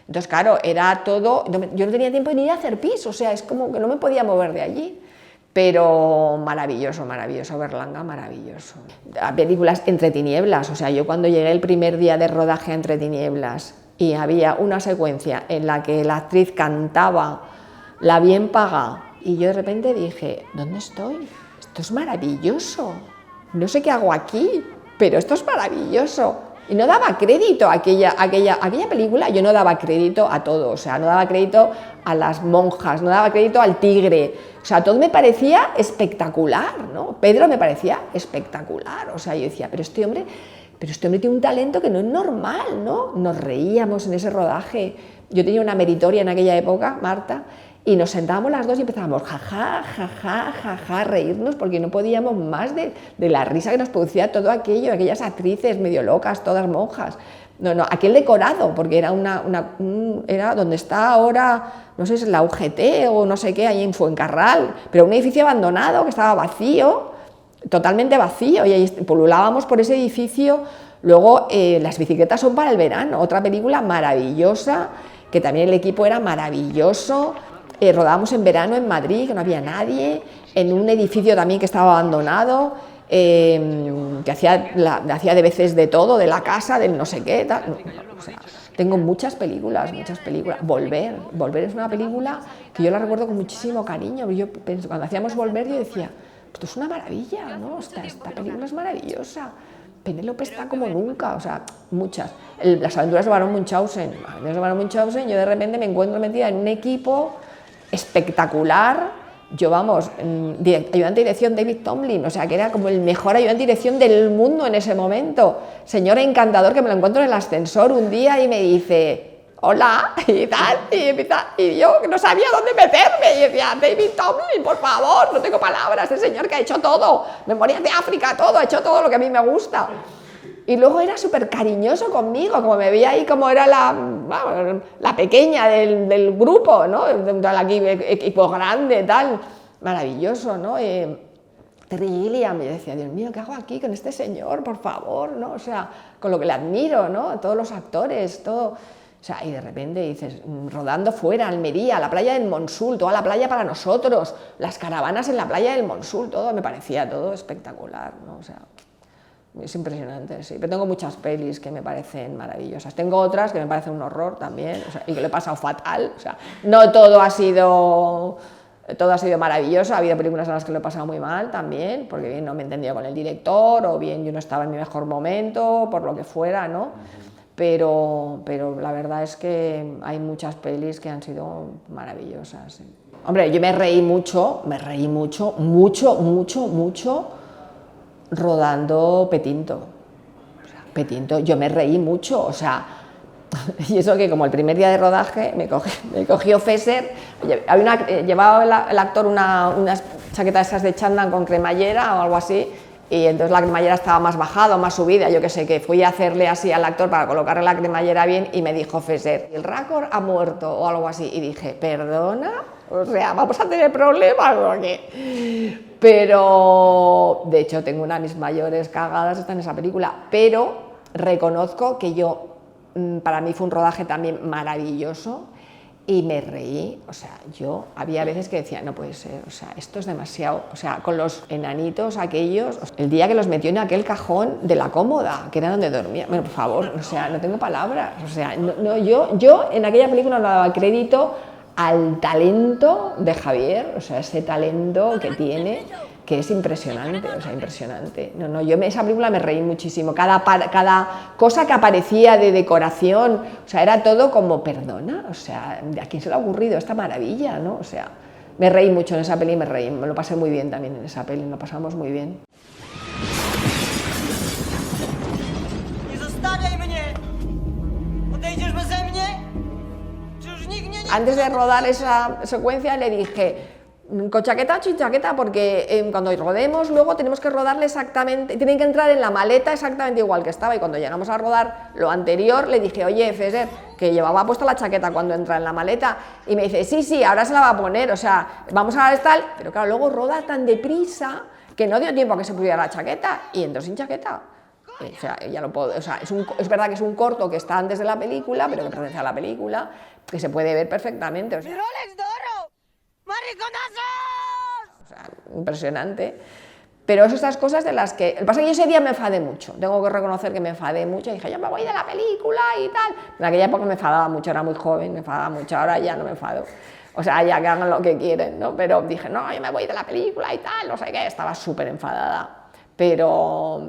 Entonces, claro, era todo, yo no tenía tiempo ni de hacer pis, o sea, es como que no me podía mover de allí, pero maravilloso, Berlanga, maravilloso. Películas Entre tinieblas, o sea, yo cuando llegué el primer día de rodaje a Entre tinieblas y había una secuencia en la que la actriz cantaba La bien paga, y yo de repente dije, ¿dónde estoy? Esto es maravilloso, no sé qué hago aquí, pero esto es maravilloso. Y no daba crédito a aquella película, yo no daba crédito a todo, o sea, no daba crédito a las monjas, no daba crédito al tigre, o sea, todo me parecía espectacular, ¿no? Pedro me parecía espectacular, o sea, yo decía, pero este hombre tiene un talento que no es normal, ¿no? Nos reíamos en ese rodaje, yo tenía una meritoria en aquella época, Marta, y nos sentábamos las dos y empezábamos jaja, jaja, jaja, a reírnos porque no podíamos más de la risa que nos producía todo aquello, aquellas actrices medio locas, todas monjas. No, aquel decorado, porque era era donde está ahora, no sé si es la UGT o no sé qué, ahí en Fuencarral, pero un edificio abandonado que estaba vacío, totalmente vacío, y ahí pululábamos por ese edificio. Luego, Las bicicletas son para el verano, otra película maravillosa, que también el equipo era maravilloso. Rodábamos en verano en Madrid, que no había nadie, en un edificio también que estaba abandonado, que hacía de veces de todo, de la casa, del no sé qué, tal. O sea, tengo muchas películas. Volver es una película que yo la recuerdo con muchísimo cariño. Yo cuando hacíamos Volver yo decía, esto es una maravilla, ¿no? Esta película es maravillosa. Penélope está como nunca, o sea, muchas. Las aventuras de Barón Munchausen. Yo de repente me encuentro metida en un equipo espectacular. Yo, vamos, ayudante de dirección David Tomlin, o sea, que era como el mejor ayudante de dirección del mundo en ese momento. Señor encantador, que me lo encuentro en el ascensor un día y me dice, hola, y tal, y yo no sabía dónde meterme, y decía, David Tomlin, por favor, no tengo palabras, el señor que ha hecho todo, Memorias de África, todo, ha hecho todo lo que a mí me gusta. Y luego era súper cariñoso conmigo, como me veía ahí como era la pequeña del grupo, ¿no? Del equipo grande, tal, maravilloso, ¿no? Terry Gilliam, y yo decía, Dios mío, ¿qué hago aquí con este señor, por favor, ¿no? O sea, con lo que le admiro, ¿no? Todos los actores, todo. O sea, y de repente dices, rodando fuera, Almería, la playa del Monsul, toda la playa para nosotros, las caravanas en la playa del Monsul, todo, me parecía todo espectacular, ¿no? O sea, es impresionante, sí. Pero tengo muchas pelis que me parecen maravillosas. Tengo otras que me parecen un horror también, o sea, y que lo he pasado fatal. O sea, no todo ha sido maravilloso. Ha habido películas en las que lo he pasado muy mal también, porque bien no me he entendido con el director, o bien yo no estaba en mi mejor momento, por lo que fuera, ¿no? Pero la verdad es que hay muchas pelis que han sido maravillosas. Sí. Hombre, yo me reí mucho, mucho, rodando Petinto. O sea, Petinto, yo me reí mucho, o sea, y eso que como el primer día de rodaje me cogió Fesser, llevaba el actor unas chaquetas esas de chándal con cremallera o algo así, y entonces la cremallera estaba más bajada o más subida, yo qué sé, que fui a hacerle así al actor para colocarle la cremallera bien y me dijo Fesser, el récord ha muerto o algo así, y dije, ¿perdona? O sea, vamos a tener problemas o qué. Pero, de hecho, tengo una de mis mayores cagadas, está en esa película, pero reconozco que para mí fue un rodaje también maravilloso y me reí, o sea, yo había veces que decía, no puede ser, o sea, esto es demasiado, o sea, con los enanitos aquellos, el día que los metió en aquel cajón de la cómoda, que era donde dormía, bueno, por favor, o sea, no tengo palabras, o sea, yo en aquella película no daba crédito al talento de Javier, o sea, ese talento que tiene, que es impresionante, o sea, impresionante. Yo esa película me reí muchísimo, cada cosa que aparecía de decoración, o sea, era todo como, perdona, o sea, ¿a quién se le ha ocurrido esta maravilla, no? O sea, me reí mucho en esa peli, me lo pasé muy bien también en esa peli, lo pasamos muy bien. Antes de rodar esa secuencia le dije, con chaqueta o sin chaqueta, porque cuando rodemos luego tenemos que rodarle exactamente, tienen que entrar en la maleta exactamente igual que estaba, y cuando llegamos a rodar lo anterior le dije, oye, Fesser, que llevaba puesta la chaqueta cuando entra en la maleta, y me dice, sí, ahora se la va a poner, o sea, vamos a ver tal, pero claro, luego roda tan deprisa que no dio tiempo a que se pusiera la chaqueta, y entró sin chaqueta. O sea, ya lo puedo, o sea, es verdad que es un corto que está antes de la película, pero que pertenece a la película, que se puede ver perfectamente. O sea, ¡mariconazos! O sea, impresionante. Pero es estas cosas de las que... El pasa es que yo ese día me enfadé mucho, tengo que reconocer que me enfadé mucho, y dije, yo me voy de la película y tal. En aquella época me enfadaba mucho, era muy joven, me enfadaba mucho, ahora ya no me enfado. O sea, ya que hagan lo que quieren, ¿no? Pero dije, no, yo me voy de la película y tal, no sé qué, estaba súper enfadada. Pero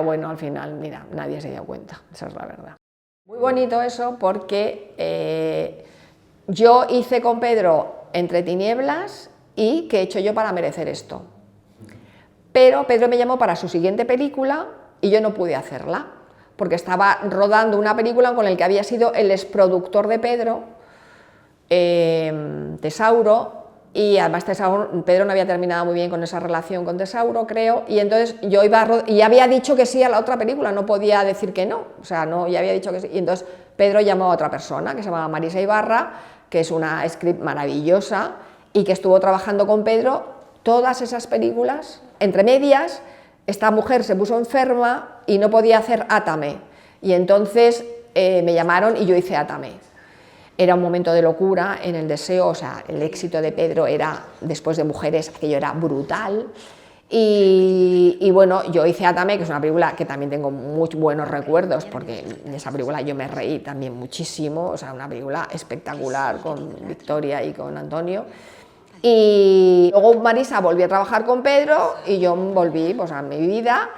bueno, al final, mira, nadie se dio cuenta, esa es la verdad. Muy bonito eso porque yo hice con Pedro Entre tinieblas y ¿Qué he hecho yo para merecer esto? Pero Pedro me llamó para su siguiente película y yo no pude hacerla, porque estaba rodando una película con el que había sido el exproductor de Pedro, que Tesauro, y además Pedro no había terminado muy bien con esa relación con Tesauro, creo, y entonces yo iba y había dicho que sí a la otra película, no podía decir que no, o sea, no, ya había dicho que sí, y entonces Pedro llamó a otra persona que se llamaba Marisa Ibarra, que es una script maravillosa y que estuvo trabajando con Pedro todas esas películas. Entre medias, esta mujer se puso enferma y no podía hacer Átame, y entonces me llamaron y yo hice Átame. Era un momento de locura en El deseo, o sea, el éxito de Pedro era, después de Mujeres, aquello era brutal. Y bueno, yo hice Átame, que es una película que también tengo muy buenos recuerdos, porque en esa película yo me reí también muchísimo, o sea, una película espectacular con Victoria y con Antonio. Y luego Marisa volvió a trabajar con Pedro y yo volví pues, a mi vida,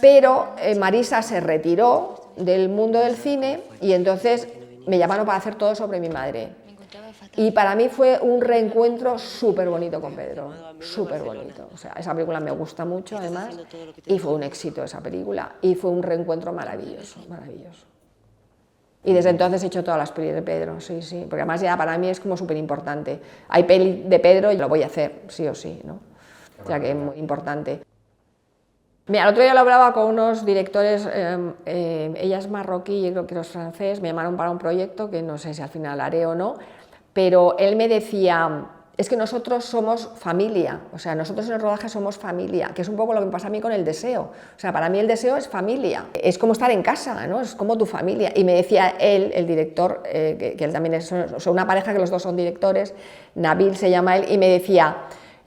pero Marisa se retiró del mundo del cine y entonces me llamaron para hacer todo sobre mi madre. Y para mí fue un reencuentro súper bonito con Pedro, súper bonito. O sea, esa película me gusta mucho además y fue un éxito esa película y fue un reencuentro maravilloso, maravilloso. Y desde entonces he hecho todas las pelis de Pedro, sí, sí, porque además ya para mí es como súper importante. Hay peli de Pedro y lo voy a hacer, sí o sí, ¿no? O sea que es muy importante. Mira, el otro día lo hablaba con unos directores, ella es marroquí y creo que los francés, me llamaron para un proyecto que no sé si al final haré o no, pero él me decía, es que nosotros somos familia, o sea, nosotros en el rodaje somos familia, que es un poco lo que me pasa a mí con El deseo, o sea, para mí El deseo es familia, es como estar en casa, ¿no? Es como tu familia, y me decía él, el director, que él también es, son una pareja que los dos son directores, Nabil se llama él, y me decía,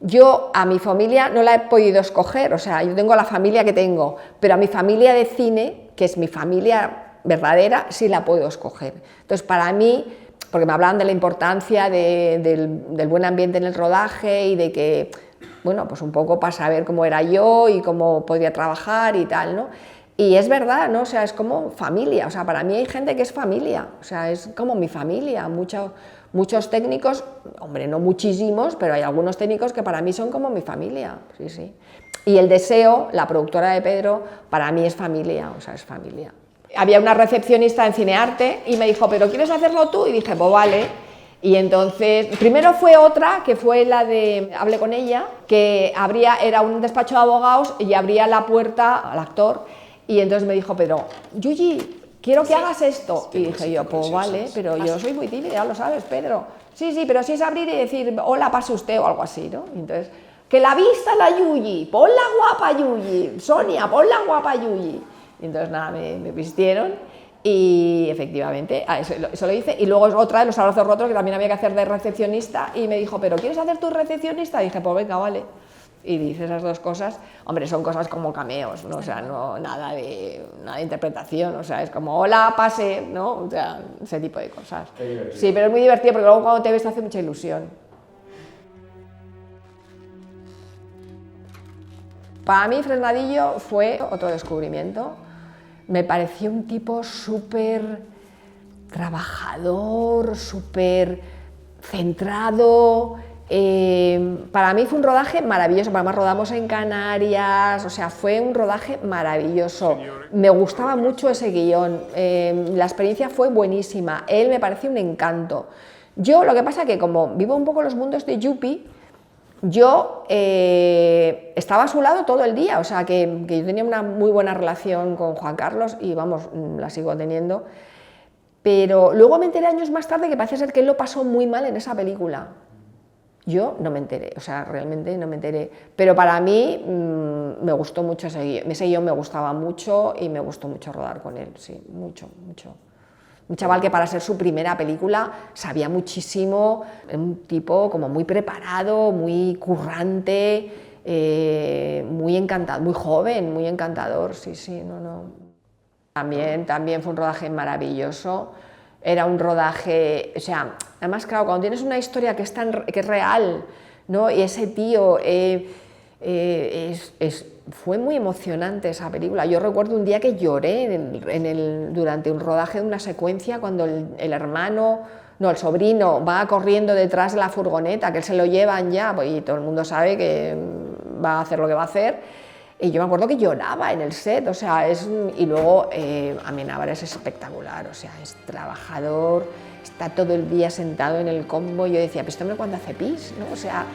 yo a mi familia no la he podido escoger, o sea, yo tengo la familia que tengo, pero a mi familia de cine, que es mi familia verdadera, sí la puedo escoger. Entonces, para mí, porque me hablaban de la importancia del buen ambiente en el rodaje y de que, bueno, pues un poco para saber cómo era yo y cómo podía trabajar y tal, ¿no? Y es verdad, ¿no? O sea, es como familia, o sea, para mí hay gente que es familia, o sea, es como mi familia, muchos técnicos, hombre, no muchísimos, pero hay algunos técnicos que para mí son como mi familia, sí, sí. Y El deseo, la productora de Pedro, para mí es familia, o sea, es familia. Había una recepcionista en Cinearte y me dijo, ¿pero quieres hacerlo tú? Y dije, pues vale. Y entonces, primero fue otra, que fue la de, hablé con ella, que era un despacho de abogados y abría la puerta al actor, y entonces me dijo, pero, Yuyi, quiero que hagas esto. Y dije yo, pues vale, pero yo soy muy tímida, ya lo sabes, Pedro. Sí, sí, pero si es abrir y decir, hola, pase usted o algo así, ¿no? Y entonces, que la vista la Yuyi, ponla guapa Yuyi, Sonia, ponla guapa Yuyi. Y entonces nada, me vistieron y efectivamente, eso lo hice. Y luego otra de Los abrazos rotos, que también había que hacer de recepcionista, y me dijo, ¿pero quieres hacer tu recepcionista? Y dije, pues venga, vale. Y dice esas dos cosas, hombre, son cosas como cameos, ¿no? O sea, no, nada de interpretación, o sea, es como, hola, pase, ¿no? O sea, ese tipo de cosas. Sí, pero es muy divertido porque luego cuando te ves te hace mucha ilusión. Para mí Fresnadillo fue otro descubrimiento. Me pareció un tipo súper trabajador, súper centrado. Para mí fue un rodaje maravilloso, además rodamos en Canarias, o sea, fue un rodaje maravilloso. Me gustaba mucho ese guión, la experiencia fue buenísima, él me pareció un encanto. Yo, lo que pasa es que como vivo un poco los mundos de Yupi, yo estaba a su lado todo el día, o sea, que yo tenía una muy buena relación con Juan Carlos y vamos, la sigo teniendo, pero luego me enteré años más tarde que parece ser que él lo pasó muy mal en esa película. Yo no me enteré, o sea, realmente no me enteré, pero para mí me gustó mucho ese guión me gustaba mucho y me gustó mucho rodar con él, sí, mucho, mucho. Un chaval que para ser su primera película sabía muchísimo, un tipo como muy preparado, muy currante, muy encantador, muy joven, muy encantador, sí, sí, no. También fue un rodaje maravilloso. Era un rodaje, o sea, además, claro, cuando tienes una historia que es real, ¿no? Y ese tío, fue muy emocionante esa película. Yo recuerdo un día que lloré durante un rodaje de una secuencia cuando el sobrino va corriendo detrás de la furgoneta, que él se lo llevan ya, y todo el mundo sabe que va a hacer lo que va a hacer. Y yo me acuerdo que lloraba en el set, o sea, y luego Amenábar es espectacular, o sea, es trabajador, está todo el día sentado en el combo. Yo decía, pero este hombre cuando hace pis, ¿no? O sea,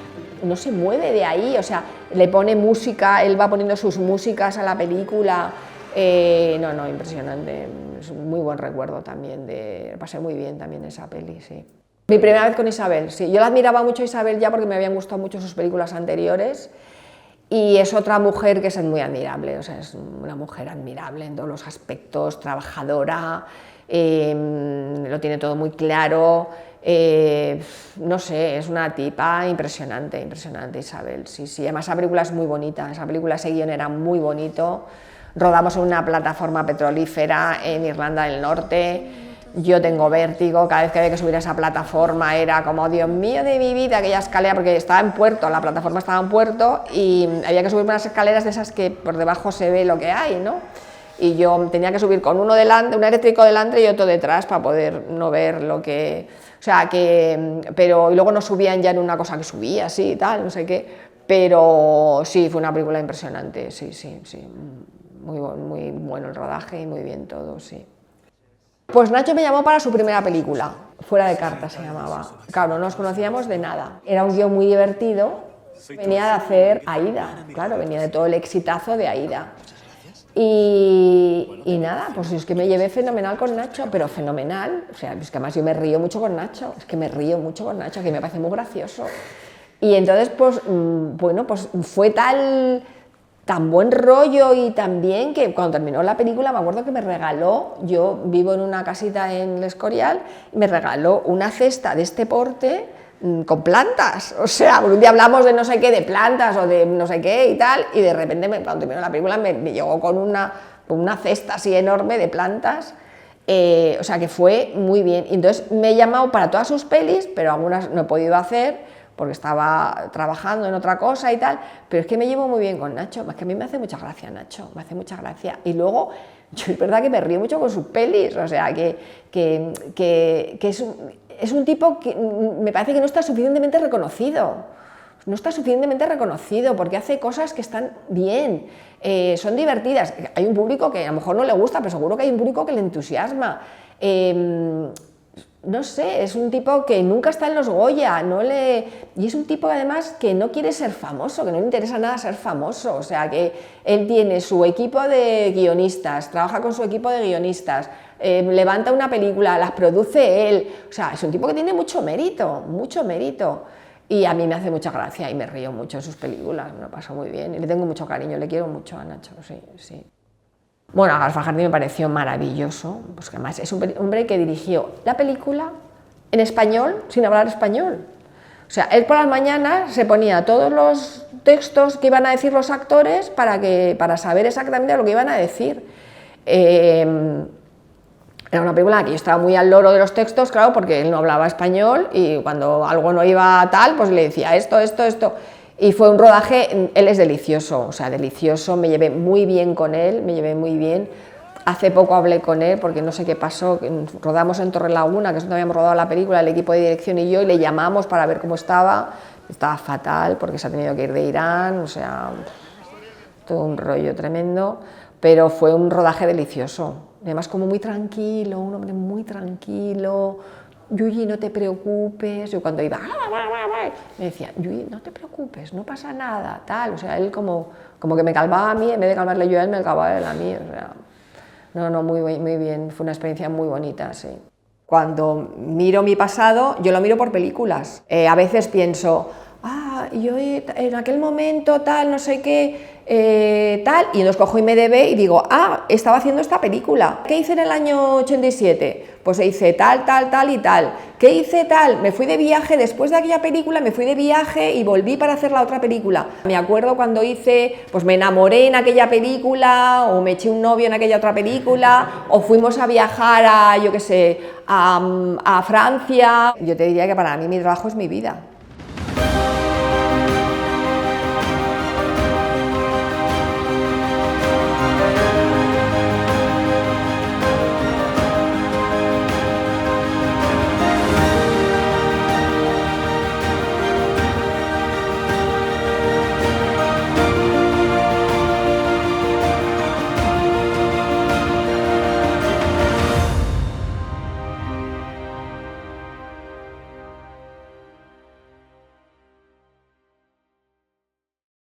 no se mueve de ahí, o sea, le pone música, él va poniendo sus músicas a la película. No, impresionante, es un muy buen recuerdo también, pasé muy bien también esa peli, sí. Mi primera vez con Isabel, sí, yo la admiraba mucho a Isabel ya porque me habían gustado mucho sus películas anteriores y es otra mujer que es muy admirable, o sea, es una mujer admirable en todos los aspectos, trabajadora, lo tiene todo muy claro, no sé, es una tipa impresionante Isabel, sí, además esa película es muy bonita, ese guion era muy bonito. Rodamos en una plataforma petrolífera en Irlanda del Norte, yo tengo vértigo, cada vez que había que subir a esa plataforma era como, Dios mío de mi vida, aquella escalera, porque estaba en puerto, la plataforma estaba en puerto y había que subir unas escaleras de esas que por debajo se ve lo que hay, ¿no? Y yo tenía que subir con uno delante, un eléctrico delante y otro detrás para poder no ver lo que... O sea, pero y luego nos subían ya en una cosa que subía, así y tal, no sé qué, pero sí, fue una película impresionante, sí. Muy bueno el rodaje y muy bien todo, sí. Pues Nacho me llamó para su primera película, Fuera de cartas se llamaba. Claro, no nos conocíamos de nada. Era un guión muy divertido, venía de hacer Aída, claro, venía de todo el exitazo de Aída. Y nada, pues es que me llevé fenomenal con Nacho, pero fenomenal, o sea, es que además yo me río mucho con Nacho, que me parece muy gracioso. Y entonces, pues, bueno, pues fue tan buen rollo y tan bien que cuando terminó la película me acuerdo que me regaló, yo vivo en una casita en El Escorial, y me regaló una cesta de este porte con plantas, o sea, un día hablamos de no sé qué, de plantas o de no sé qué y tal, y de repente cuando terminó la película me llegó con una cesta así enorme de plantas, o sea que fue muy bien. Y entonces me he llamado para todas sus pelis, pero algunas no he podido hacer, porque estaba trabajando en otra cosa y tal, pero es que me llevo muy bien con Nacho, es que a mí me hace mucha gracia Nacho, me hace mucha gracia, y luego yo es verdad que me río mucho con sus pelis, o sea, que es un tipo que me parece que no está suficientemente reconocido, porque hace cosas que están bien, son divertidas, hay un público que a lo mejor no le gusta, pero seguro que hay un público que le entusiasma, no sé, es un tipo que nunca está en los Goya, y es un tipo además que no quiere ser famoso, que no le interesa nada ser famoso, o sea que él tiene su equipo de guionistas, trabaja con su equipo de guionistas, levanta una película, las produce él, o sea, es un tipo que tiene mucho mérito, y a mí me hace mucha gracia y me río mucho en sus películas, me lo paso muy bien, y le tengo mucho cariño, le quiero mucho a Nacho, sí. Bueno, Garfa Jardín me pareció maravilloso, pues que además es un hombre que dirigió la película en español, sin hablar español. O sea, él por las mañanas se ponía todos los textos que iban a decir los actores para saber exactamente lo que iban a decir. Era una película en la que yo estaba muy al loro de los textos, claro, porque él no hablaba español y cuando algo no iba tal, pues le decía esto. Y fue un rodaje, él es delicioso, o sea, delicioso, me llevé muy bien con él, Hace poco hablé con él porque no sé qué pasó, rodamos en Torrelaguna, que es donde habíamos rodado la película, el equipo de dirección y yo, y le llamamos para ver cómo estaba fatal porque se ha tenido que ir de Irán, o sea, todo un rollo tremendo, pero fue un rodaje delicioso, además como muy tranquilo, un hombre muy tranquilo. Yuyi, no te preocupes, yo cuando iba me decía, Yuyi, no te preocupes, no pasa nada, tal, o sea, él como que me calmaba a mí, en vez de calmarle yo a él, me calmaba él a mí, o sea, no, muy bien, fue una experiencia muy bonita, sí. Cuando miro mi pasado, yo lo miro por películas, a veces pienso, yo en aquel momento tal, no sé qué, tal, y entonces cojo IMDb y digo, estaba haciendo esta película. ¿Qué hice en el año 87? Pues hice tal y tal. ¿Qué hice tal? Me fui de viaje, después de aquella película me fui de viaje y volví para hacer la otra película. Me acuerdo cuando pues me enamoré en aquella película, o me eché un novio en aquella otra película, o fuimos a viajar yo qué sé, a Francia. Yo te diría que para mí mi trabajo es mi vida.